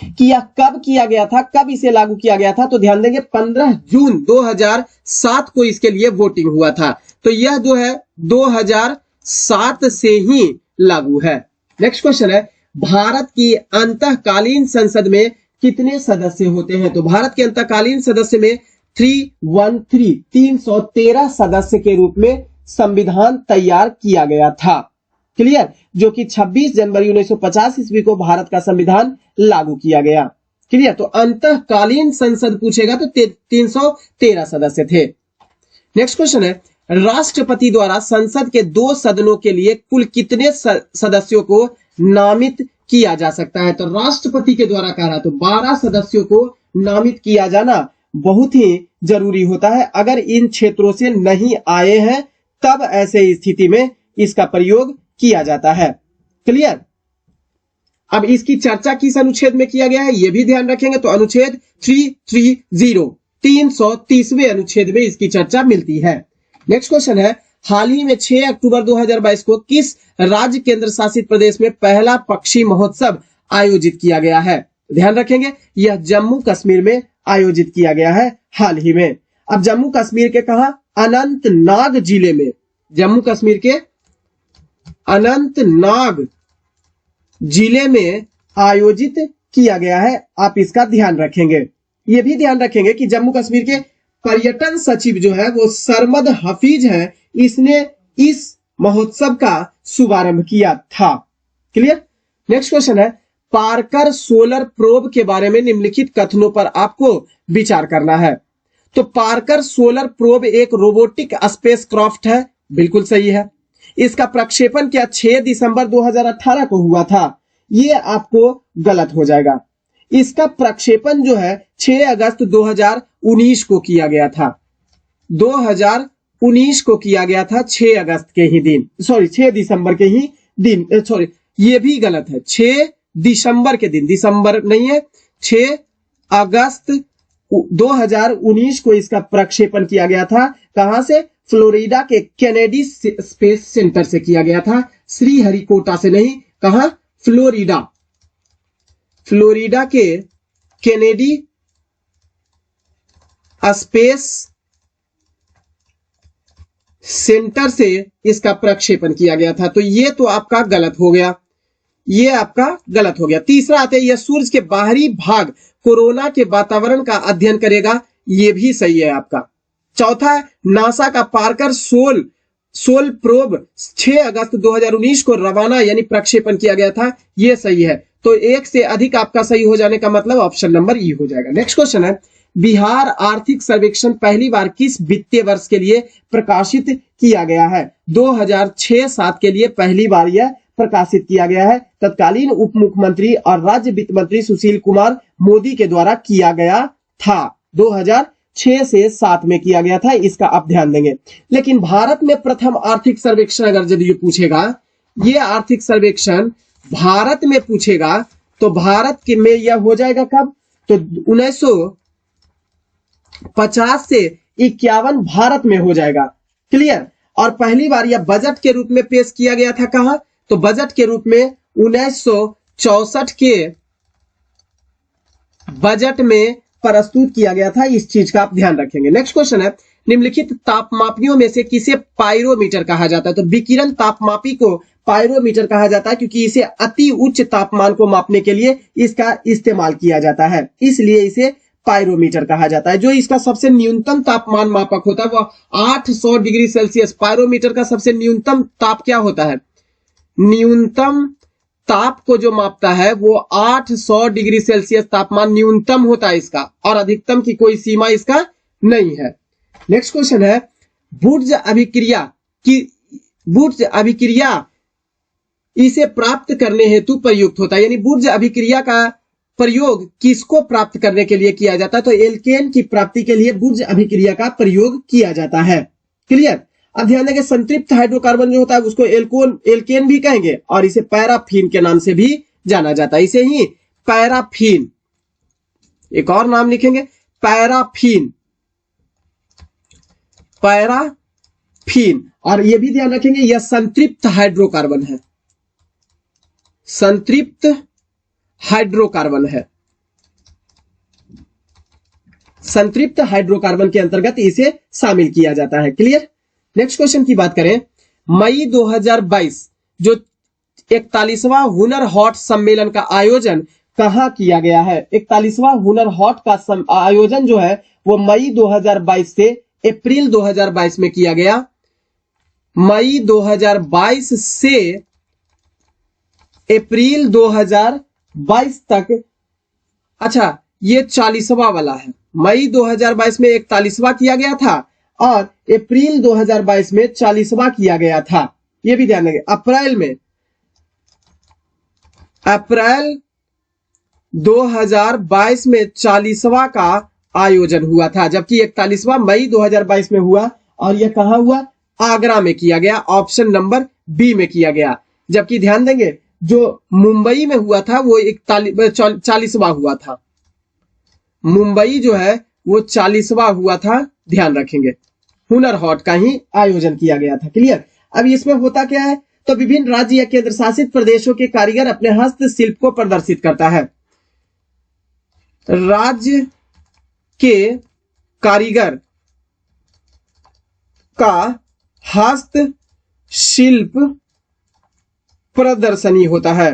कि यह कब किया गया था, कब इसे लागू किया गया था, तो ध्यान देंगे 15 जून 2007 को इसके लिए वोटिंग हुआ था। तो यह जो है 2007 से ही लागू है। नेक्स्ट क्वेश्चन है, भारत की अंतःकालीन संसद में कितने सदस्य होते हैं? तो भारत के अंतःकालीन सदस्य में 313 सदस्य के रूप में संविधान तैयार किया गया था। क्लियर? जो कि 26 जनवरी 1950 ईस्वी को भारत का संविधान लागू किया गया। क्लियर? तो अंतःकालीन संसद पूछेगा तो 313 सदस्य थे। नेक्स्ट क्वेश्चन है, राष्ट्रपति द्वारा संसद के 2 सदनों के लिए कुल कितने सदस्यों को नामित किया जा सकता है? तो राष्ट्रपति के द्वारा कह रहा, तो 12 सदस्यों को नामित किया जाना बहुत ही जरूरी होता है। अगर इन क्षेत्रों से नहीं आए हैं तब ऐसे स्थिति में इसका प्रयोग किया जाता है। क्लियर? अब इसकी चर्चा किस अनुच्छेद में किया गया है ये भी ध्यान रखेंगे, तो अनुच्छेद 330 अनुच्छेद में इसकी चर्चा मिलती है। नेक्स्ट क्वेश्चन है, हाल ही में 6 अक्टूबर 2022 को किस राज्य केंद्र शासित प्रदेश में पहला पक्षी महोत्सव आयोजित किया गया है? ध्यान रखेंगे, यह जम्मू कश्मीर में आयोजित किया गया है हाल ही में। अब जम्मू कश्मीर के कहा? अनंतनाग जिले में, जम्मू कश्मीर के अनंतनाग जिले में आयोजित किया गया है। आप इसका ध्यान रखेंगे। ये भी ध्यान रखेंगे कि जम्मू कश्मीर के पर्यटन सचिव जो है वो सरमद हफीज है, इसने इस महोत्सव का शुभारंभ किया था। क्लियर? नेक्स्ट क्वेश्चन है, पार्कर सोलर प्रोब के बारे में निम्नलिखित कथनों पर आपको विचार करना है। तो पार्कर सोलर प्रोब एक रोबोटिक स्पेसक्राफ्ट है, बिल्कुल सही है। इसका प्रक्षेपण क्या 6 दिसंबर 2018 को हुआ था? ये आपको गलत हो जाएगा। इसका प्रक्षेपण जो है 6 अगस्त 2019 को किया गया था। 2019 को किया गया था, 6 अगस्त के ही दिन, सॉरी 6 दिसंबर के ही दिन, सॉरी ये भी गलत है, 6 दिसंबर के दिन, दिसंबर नहीं है, 6 अगस्त 2019 को इसका प्रक्षेपण किया गया था। कहां से? फ्लोरिडा के केनेडी स्पेस सेंटर से किया गया था, श्रीहरिकोटा से नहीं। कहां? फ्लोरिडा के केनेडी स्पेस सेंटर से इसका प्रक्षेपण किया गया था। तो ये तो आपका गलत हो गया, ये आपका गलत हो गया। तीसरा आते हैं, यह सूर्य के बाहरी भाग कोरोना के वातावरण का अध्ययन करेगा, ये भी सही है आपका। चौथा है, नासा का पार्कर सोल प्रोब 6 अगस्त 2019 को रवाना यानी प्रक्षेपण किया गया था, ये सही है। तो एक से अधिक आपका सही हो जाने का मतलब ऑप्शन नंबर ई हो जाएगा। नेक्स्ट क्वेश्चन है, बिहार आर्थिक सर्वेक्षण पहली बार किस वित्तीय वर्ष के लिए प्रकाशित किया गया है? 2006-07 के लिए पहली बार यह प्रकाशित किया गया है। तत्कालीन उप मुख्यमंत्री और राज्य वित्त मंत्री सुशील कुमार मोदी के द्वारा किया गया था। 2006 से 7 में किया गया था, इसका आप ध्यान देंगे। लेकिन भारत में प्रथम आर्थिक सर्वेक्षण अगर यदि पूछेगा, ये आर्थिक सर्वेक्षण भारत में पूछेगा तो भारत के में यह हो जाएगा कब? तो 1950 से 51 भारत में हो जाएगा। क्लियर? और पहली बार यह बजट के रूप में पेश किया गया था कहां? तो बजट के रूप में 1964 के बजट में प्रस्तुत किया गया था। इस चीज का आप ध्यान रखेंगे। नेक्स्ट क्वेश्चन है, निम्नलिखित तापमापियों में से किसे पायरोमीटर कहा जाता है? तो विकिरण तापमापी को पायरोमीटर कहा जाता है क्योंकि इसे अति उच्च तापमान को मापने के लिए इसका इस्तेमाल किया जाता है, इसलिए इसे पायरोमीटर कहा जाता है। जो इसका सबसे न्यूनतम तापमान मापक होता है वो 800 डिग्री सेल्सियस। पायरोमीटर का सबसे न्यूनतम ताप क्या होता है? न्यूनतम ताप को जो मापता है वो 800 डिग्री सेल्सियस तापमान न्यूनतम होता है इसका, और अधिकतम की कोई सीमा इसका नहीं है। नेक्स्ट क्वेश्चन है, बुर्ज अभिक्रिया इसे प्राप्त करने हेतु प्रयुक्त होता है। यानी बुर्ज अभिक्रिया का प्रयोग किसको प्राप्त करने के लिए किया जाता है? तो एल्केन की प्राप्ति के लिए बुर्ज अभिक्रिया का प्रयोग किया जाता है। क्लियर? अब ध्यान देंगे, संतृप्त हाइड्रोकार्बन जो होता है उसको एल्केन भी कहेंगे और इसे पैराफीन के नाम से भी जाना जाता है। इसे ही पैराफीन, एक और नाम लिखेंगे पैराफीन, पैराफीन। और यह भी ध्यान रखेंगे यह संतृप्त हाइड्रोकार्बन है, संतृप्त हाइड्रोकार्बन है। संतृप्त हाइड्रोकार्बन के अंतर्गत इसे शामिल किया जाता है। क्लियर? नेक्स्ट क्वेश्चन की बात करें, मई 2022 जो 41वां हुनर हॉट सम्मेलन का आयोजन कहां किया गया है? 41वां हुनर हॉट का आयोजन जो है वो मई 2022 से अप्रैल 2022 में किया गया। मई 2022 से अप्रैल 2022 तक। अच्छा, ये 40वां वाला है। मई 2022 में 41वां किया गया था और अप्रैल 2022 में 40वां किया गया था। ये भी ध्यान रखें। अप्रैल 2022 में 40वां का आयोजन हुआ था, जबकि 41वां मई 2022 में हुआ। और यह कहां हुआ? आगरा में किया गया, ऑप्शन नंबर बी में किया गया। जबकि ध्यान देंगे जो मुंबई में हुआ था वो 40वां हुआ था। मुंबई जो है वो 40वां हुआ था, ध्यान रखेंगे। हुनर हॉट का ही आयोजन किया गया था। क्लियर? अब इसमें होता क्या है, तो विभिन्न राज्य या केंद्र शासित प्रदेशों के कारीगर अपने हस्तशिल्प को प्रदर्शित करता है। राज्य के कारीगर का हस्तशिल्प प्रदर्शनी होता है।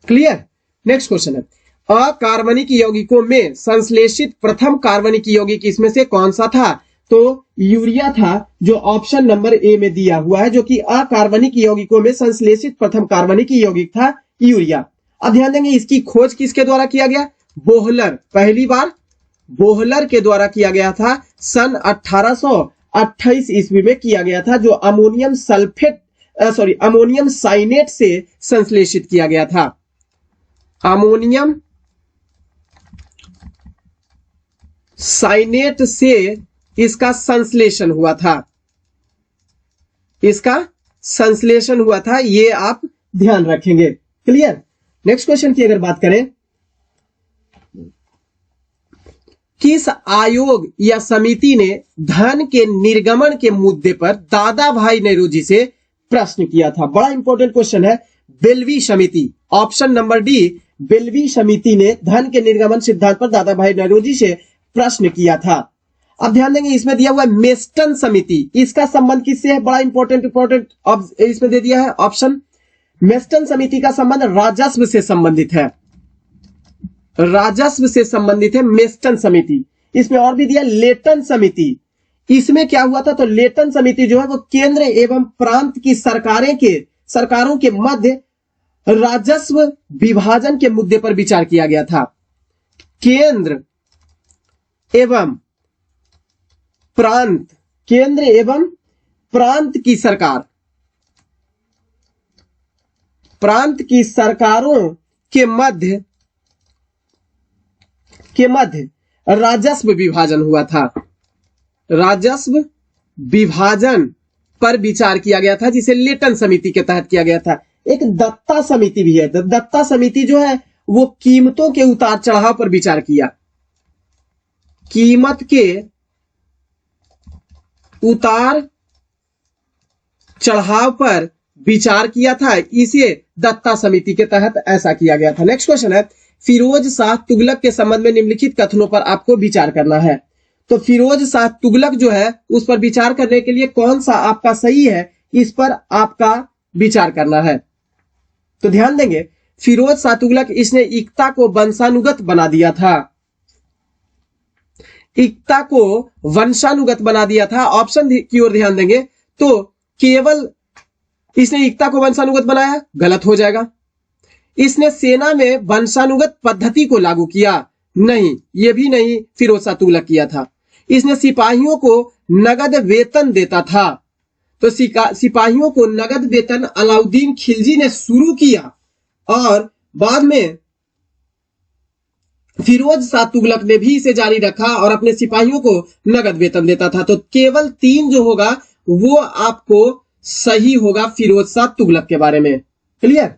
क्लियर? नेक्स्ट क्वेश्चन है, अकार्बनिक यौगिकों में संश्लेषित प्रथम कार्बनिक यौगिक इसमें से कौन सा था? तो यूरिया था, जो ऑप्शन नंबर ए में दिया हुआ है, जो कि अकार्बनिक यौगिकों में संश्लेषित प्रथम कार्बनिक यौगिक था यूरिया। अब ध्यान देंगे इसकी खोज किसके द्वारा किया गया? बोहलर। पहली बार बोहलर के द्वारा किया गया था, सन 1828 ईस्वी में किया गया था, जो अमोनियम साइनेट से संश्लेषित किया गया था। अमोनियम साइनेट से इसका संश्लेषण हुआ था, इसका संश्लेषण हुआ था, ये आप ध्यान रखेंगे। क्लियर? नेक्स्ट क्वेश्चन की अगर बात करें, किस आयोग या समिति ने धन के निर्गमन के मुद्दे पर दादा भाई नेहरू से प्रश्न किया था? बड़ा इंपॉर्टेंट क्वेश्चन है। बेल्वी समिति, ऑप्शन नंबर डी, बेल्वी समिति ने धन के निर्गमन सिद्धांत पर दादा भाई नेहरू से प्रश्न किया था। अब ध्यान देंगे इसमें दिया हुआ मेस्टन समिति, इसका संबंध किससे है? बड़ा इंपॉर्टेंट इसमें दे दिया है ऑप्शन। मेस्टन समिति का संबंध राजस्व से संबंधित है, राजस्व से संबंधित है मेस्टन समिति। इसमें और भी दिया लेटन समिति। इसमें क्या हुआ था? तो लेटन समिति जो है वो केंद्र एवं प्रांत की सरकारों के मध्य राजस्व विभाजन के मुद्दे पर विचार किया गया था। केंद्र एवं प्रांत की सरकार, प्रांत की सरकारों के मध्य राजस्व विभाजन हुआ था। राजस्व विभाजन पर विचार किया गया था, जिसे लेटन समिति के तहत किया गया था। एक दत्ता समिति भी है। दत्ता समिति जो है वो कीमतों के उतार चढ़ाव पर विचार किया, कीमत के उतार चढ़ाव पर विचार किया था, इसे दत्ता समिति के तहत ऐसा किया गया था। नेक्स्ट क्वेश्चन है, फिरोज शाह तुगलक के संबंध में निम्नलिखित कथनों पर आपको विचार करना है। तो फिरोज शाह तुगलक जो है उस पर विचार करने के लिए कौन सा आपका सही है, इस पर आपका विचार करना है। तो ध्यान देंगे, फिरोज शाह तुगलक इसने एकता को वंशानुगत बना दिया था, एकता को वंशानुगत बना दिया था। ऑप्शन की ओर ध्यान देंगे तो केवल इसने एकता को वंशानुगत बनाया, गलत हो जाएगा। इसने सेना में वंशानुगत पद्धति को लागू किया, नहीं, यह भी नहीं फिरोज शाह तुगलक किया था। इसने सिपाहियों को नगद वेतन देता था, तो सिपाहियों को नगद वेतन अलाउद्दीन खिलजी ने शुरू किया और बाद में फिरोज शाह तुगलक ने भी इसे जारी रखा और अपने सिपाहियों को नगद वेतन देता था। तो केवल 3 जो होगा वो आपको सही होगा फिरोज शाह तुगलक के बारे में। क्लियर?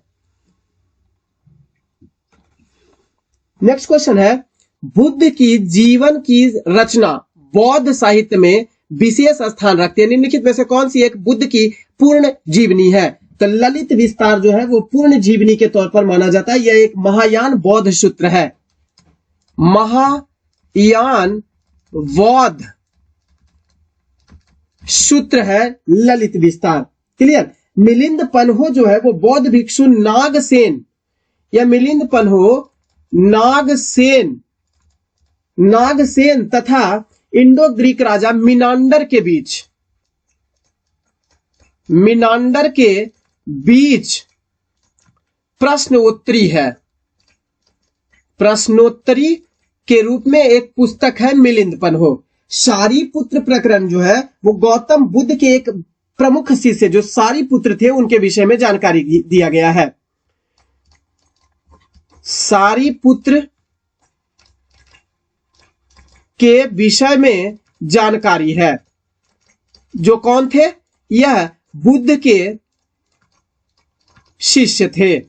नेक्स्ट क्वेश्चन है, बुद्ध की जीवन की रचना बौद्ध साहित्य में विशेष स्थान रखती है। निम्नलिखित में से कौन सी एक बुद्ध की पूर्ण जीवनी है? तो ललित विस्तार जो है वो पूर्ण जीवनी के तौर पर माना जाता है। यह एक महायान बौद्ध सूत्र है, महायान बौद्ध सूत्र है ललित विस्तार। क्लियर? मिलिंद पन्हो जो है वो बौद्ध भिक्षु नागसेन या मिलिंद पन्हो नागसेन तथा इंडो ग्रीक राजा मिनांडर के बीच प्रश्नोत्तरी है। प्रश्नोत्तरी के रूप में एक पुस्तक है मिलिंद पन्हो। सारीपुत्र प्रकरण जो है वो गौतम बुद्ध के एक प्रमुख शिष्य जो सारीपुत्र थे उनके विषय में जानकारी दिया गया है। सारीपुत्र के विषय में जानकारी है। जो कौन थे? यह बुद्ध के शिष्य थे,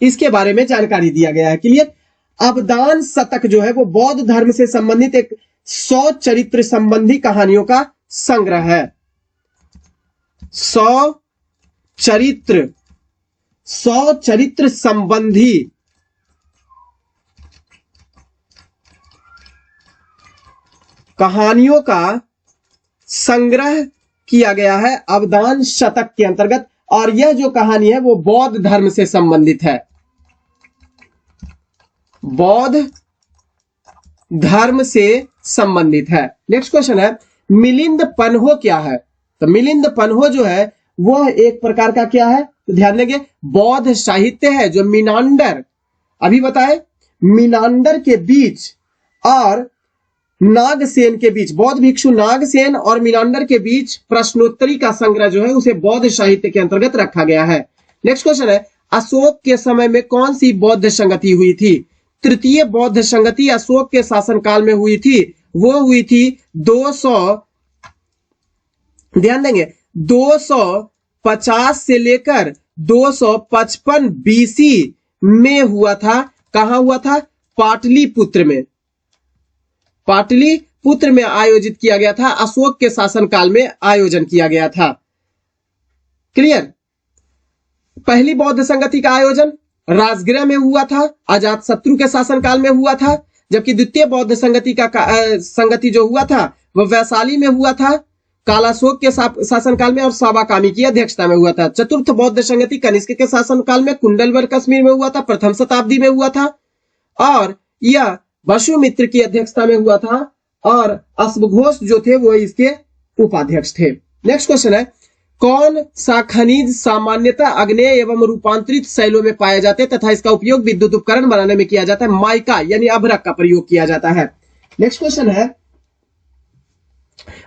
इसके बारे में जानकारी दिया गया है। क्लियर? अवदान शतक जो है वो बौद्ध धर्म से संबंधित एक 100 चरित्र संबंधी कहानियों का संग्रह है। 100 चरित्र संबंधी कहानियों का संग्रह किया गया है अवदान शतक के अंतर्गत, और यह जो कहानी है वो बौद्ध धर्म से संबंधित है। बौद्ध धर्म से संबंधित है। नेक्स्ट क्वेश्चन है, मिलिंद पन्हो क्या है? तो मिलिंद पन्हो जो है वह एक प्रकार का क्या है? तो ध्यान देंगे, बौद्ध साहित्य है जो मिनांडर, अभी बताए, मिनांडर के बीच और नागसेन के बीच, बौद्ध भिक्षु नागसेन और मिनांडर के बीच प्रश्नोत्तरी का संग्रह जो है उसे बौद्ध साहित्य के अंतर्गत रखा गया है। नेक्स्ट क्वेश्चन है, अशोक के समय में कौन सी बौद्ध संगति हुई थी? तृतीय बौद्ध संगति अशोक के शासनकाल में हुई थी। वो हुई थी 200, ध्यान देंगे, 250 से लेकर 255 बीसी में हुआ था। कहां हुआ था? पाटलिपुत्र में। पाटलिपुत्र में आयोजित किया गया था। अशोक के शासनकाल में आयोजन किया गया था। क्लियर? पहली बौद्ध संगति का आयोजन राजगृह में हुआ था, अजातशत्रु के शासनकाल में हुआ था, जबकि द्वितीय बौद्ध संगति जो हुआ था वह वैशाली में हुआ था, कालाशोक के शासनकाल में और सावाकामी की अध्यक्षता में हुआ था। चतुर्थ बौद्ध संगति कनिष्क के शासनकाल में कुंडलवर कश्मीर में हुआ था, प्रथम शताब्दी में हुआ था, और यह वसुमित्र की अध्यक्षता में हुआ था, और अश्वघोष जो थे वो इसके उपाध्यक्ष थे। नेक्स्ट क्वेश्चन है, कौन सा खनिज सामान्यतः आग्नेय एवं रूपांतरित शैलों में पाए जाते हैं तथा इसका उपयोग विद्युत उपकरण बनाने में किया जाता है? माइका यानी अभ्रक का प्रयोग किया जाता है। नेक्स्ट क्वेश्चन है,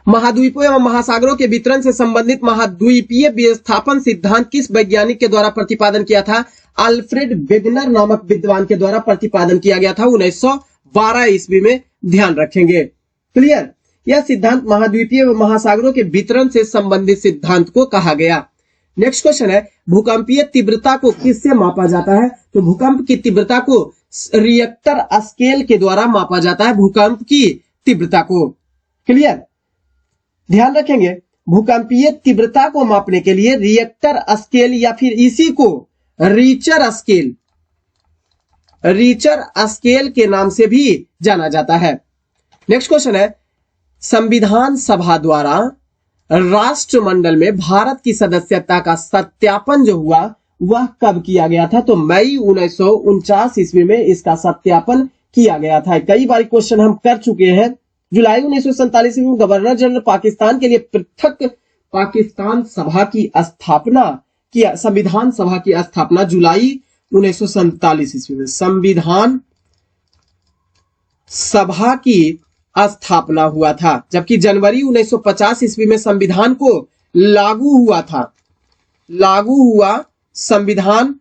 महाद्वीपों एवं महासागरों के वितरण से संबंधित महाद्वीपीय विस्थापन सिद्धांत किस वैज्ञानिक के द्वारा प्रतिपादन किया था? अल्फ्रेड वेगनर नामक विद्वान के द्वारा प्रतिपादन किया गया था 1912 ईस्वी में। ध्यान रखेंगे। क्लियर? यह सिद्धांत महाद्वीपीय एवं महासागरों के वितरण से संबंधित सिद्धांत को कहा गया। नेक्स्ट क्वेश्चन है, भूकंपीय तीव्रता को किससे मापा जाता है? तो भूकंप की तीव्रता को रिएक्टर स्केल के द्वारा मापा जाता है, भूकंप की तीव्रता को। क्लियर? ध्यान रखेंगे, भूकंपीय तीव्रता को मापने के लिए रिएक्टर स्केल या फिर इसी को रीचर स्केल के नाम से भी जाना जाता है। नेक्स्ट क्वेश्चन है, संविधान सभा द्वारा राष्ट्रमंडल में भारत की सदस्यता का सत्यापन जो हुआ वह कब किया गया था? तो मई 1949 ईस्वी में इसका सत्यापन किया गया था। कई बार क्वेश्चन हम कर चुके हैं। जुलाई 1947 में गवर्नर जनरल पाकिस्तान के लिए पृथक पाकिस्तान सभा की स्थापना किया। संविधान सभा की स्थापना जुलाई 1947 ईस्वी में संविधान सभा की स्थापना हुआ था, जबकि जनवरी 1950 ईस्वी में संविधान को लागू हुआ संविधान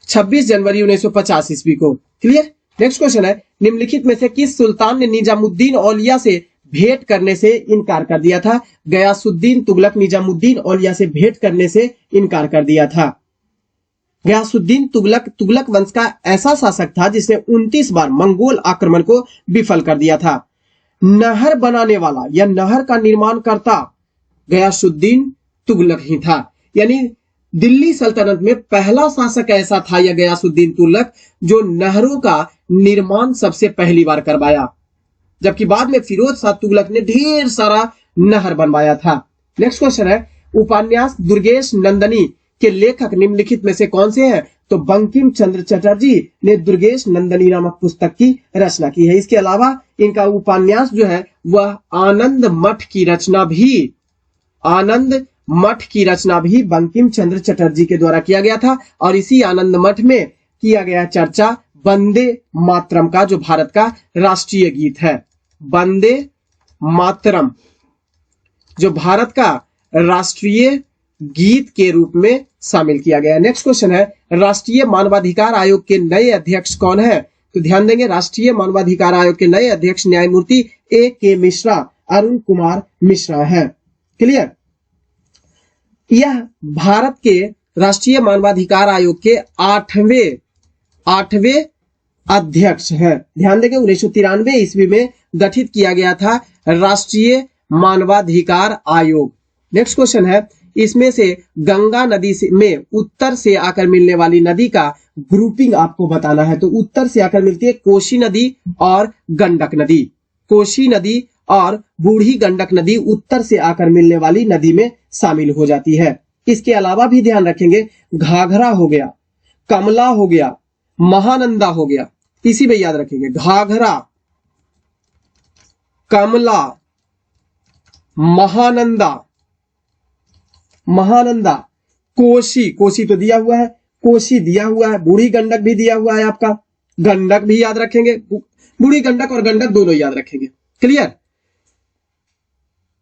26 जनवरी 1950 ईस्वी को। क्लियर। नेक्स्ट क्वेश्चन है, निम्नलिखित में से किस सुल्तान ने निजामुद्दीन औलिया से भेंट करने से इनकार कर दिया था? गयासुद्दीन तुगलक निजामुद्दीन औलिया से भेंट करने से इनकार कर दिया था। गयासुद्दीन तुगलक वंश का ऐसा शासक था जिसने 29 बार मंगोल आक्रमण को विफल कर दिया था। नहर बनाने वाला या नहर का निर्माण करता गयासुद्दीन तुगलक ही था। यानी दिल्ली सल्तनत में पहला शासक ऐसा था यह गयासुद्दीन तुगलक जो नहरों का निर्माण सबसे पहली बार करवाया, जबकि बाद में फिरोज शाह तुगलक ने ढेर सारा नहर बनवाया था। नेक्स्ट क्वेश्चन है, उपन्यास दुर्गेश नंदनी के लेखक निम्नलिखित में से कौन से हैं? तो बंकिम चंद्र चटर्जी ने दुर्गेश नंदनी नामक पुस्तक की रचना की है। इसके अलावा इनका उपन्यास जो है वह आनंद मठ की रचना भी बंकिम चंद्र चटर्जी के द्वारा किया गया था। और इसी आनंद मठ में किया गया चर्चा वंदे मातरम का, जो भारत का राष्ट्रीय गीत है। वंदे मातरम जो भारत का राष्ट्रीय गीत के रूप में शामिल किया गया। नेक्स्ट क्वेश्चन है, राष्ट्रीय मानवाधिकार आयोग के नए अध्यक्ष कौन है? तो ध्यान देंगे, राष्ट्रीय मानवाधिकार आयोग के नए अध्यक्ष न्यायमूर्ति A.K. मिश्रा, अरुण कुमार मिश्रा है। क्लियर। यह भारत के राष्ट्रीय मानवाधिकार आयोग के आठवें अध्यक्ष हैं। ध्यान देंगे, 1993 ईस्वी में गठित किया गया था राष्ट्रीय मानवाधिकार आयोग। नेक्स्ट क्वेश्चन है, इसमें से गंगा नदी में उत्तर से आकर मिलने वाली नदी का ग्रुपिंग आपको बताना है। तो उत्तर से आकर मिलती है कोसी नदी और गंडक नदी। कोसी नदी और बूढ़ी गंडक नदी उत्तर से आकर मिलने वाली नदी में शामिल हो जाती है। इसके अलावा भी ध्यान रखेंगे, घाघरा हो गया, कमला हो गया, महानंदा हो गया। इसी में याद रखेंगे, घाघरा, कमला, महानंदा, कोसी तो दिया हुआ है, कोसी दिया हुआ है, बूढ़ी गंडक भी दिया हुआ है आपका, गंडक भी याद रखेंगे, बूढ़ी गंडक और गंडक दोनों याद रखेंगे। क्लियर।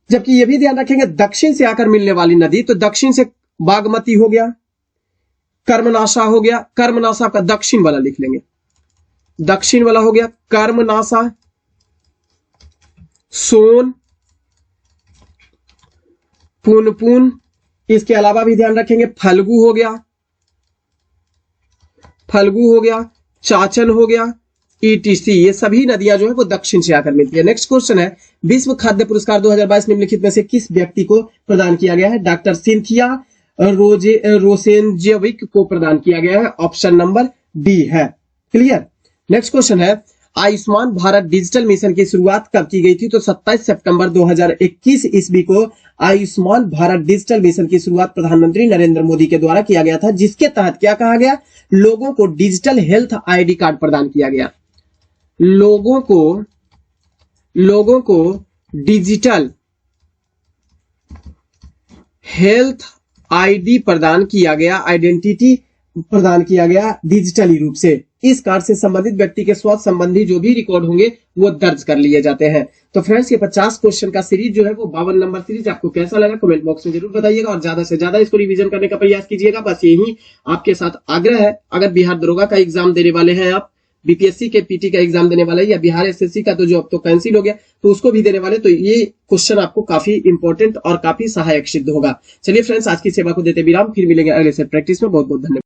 जबकि यह भी ध्यान रखेंगे, दक्षिण से आकर मिलने वाली नदी, तो दक्षिण से बागमती हो गया, कर्मनाशा हो गया, कर्मनाशा का दक्षिण वाला लिख लेंगे, दक्षिण वाला हो गया कर्मनाशा, सोन, पुनपुन। इसके अलावा भी ध्यान रखेंगे, फल्गु हो गया, चाचन हो गया, ETC। ये सभी नदियां जो है वो दक्षिण से आकर मिलती है। नेक्स्ट क्वेश्चन है, विश्व खाद्य पुरस्कार 2022 निम्नलिखित में से किस व्यक्ति को प्रदान किया गया है? डॉक्टर सिंथिया रोसेनजेविक को प्रदान किया गया है। ऑप्शन नंबर डी है। क्लियर। नेक्स्ट क्वेश्चन है, आयुष्मान भारत डिजिटल मिशन की शुरुआत कब की गई थी? तो 27 सितंबर 2021 ईस्वी को आयुष्मान भारत डिजिटल मिशन की शुरुआत प्रधानमंत्री नरेंद्र मोदी के द्वारा किया गया था, जिसके तहत क्या कहा गया? लोगों को डिजिटल हेल्थ ID कार्ड प्रदान किया गया। लोगों को डिजिटल हेल्थ ID प्रदान किया गया, आइडेंटिटी प्रदान किया गया डिजिटली रूप से। इस कार्ड से संबंधित व्यक्ति के स्वास्थ्य संबंधी जो भी रिकॉर्ड होंगे वो दर्ज कर लिए जाते हैं। तो फ्रेंड्स, ये 50 क्वेश्चन का सीरीज जो है वो 52 नंबर सीरीज आपको कैसा लगा कमेंट बॉक्स में जरूर बताइएगा और ज्यादा से ज्यादा इसको रिवीजन करने का प्रयास कीजिएगा। बस यही आपके साथ आग्रह है। अगर बिहार दरोगा का एग्जाम देने वाले हैं आप, BPSC के PT का एग्जाम देने वाले या बिहार SSC का तो जो अब तो कैंसिल हो गया तो उसको भी देने वाले, तो ये क्वेश्चन आपको काफी इंपॉर्टेंट और काफी सहायक सिद्ध होगा। चलिए फ्रेंड्स, आज की सेवा को देते विराम, फिर मिलेंगे अगले सेट प्रैक्टिस में। बहुत बहुत धन्यवाद।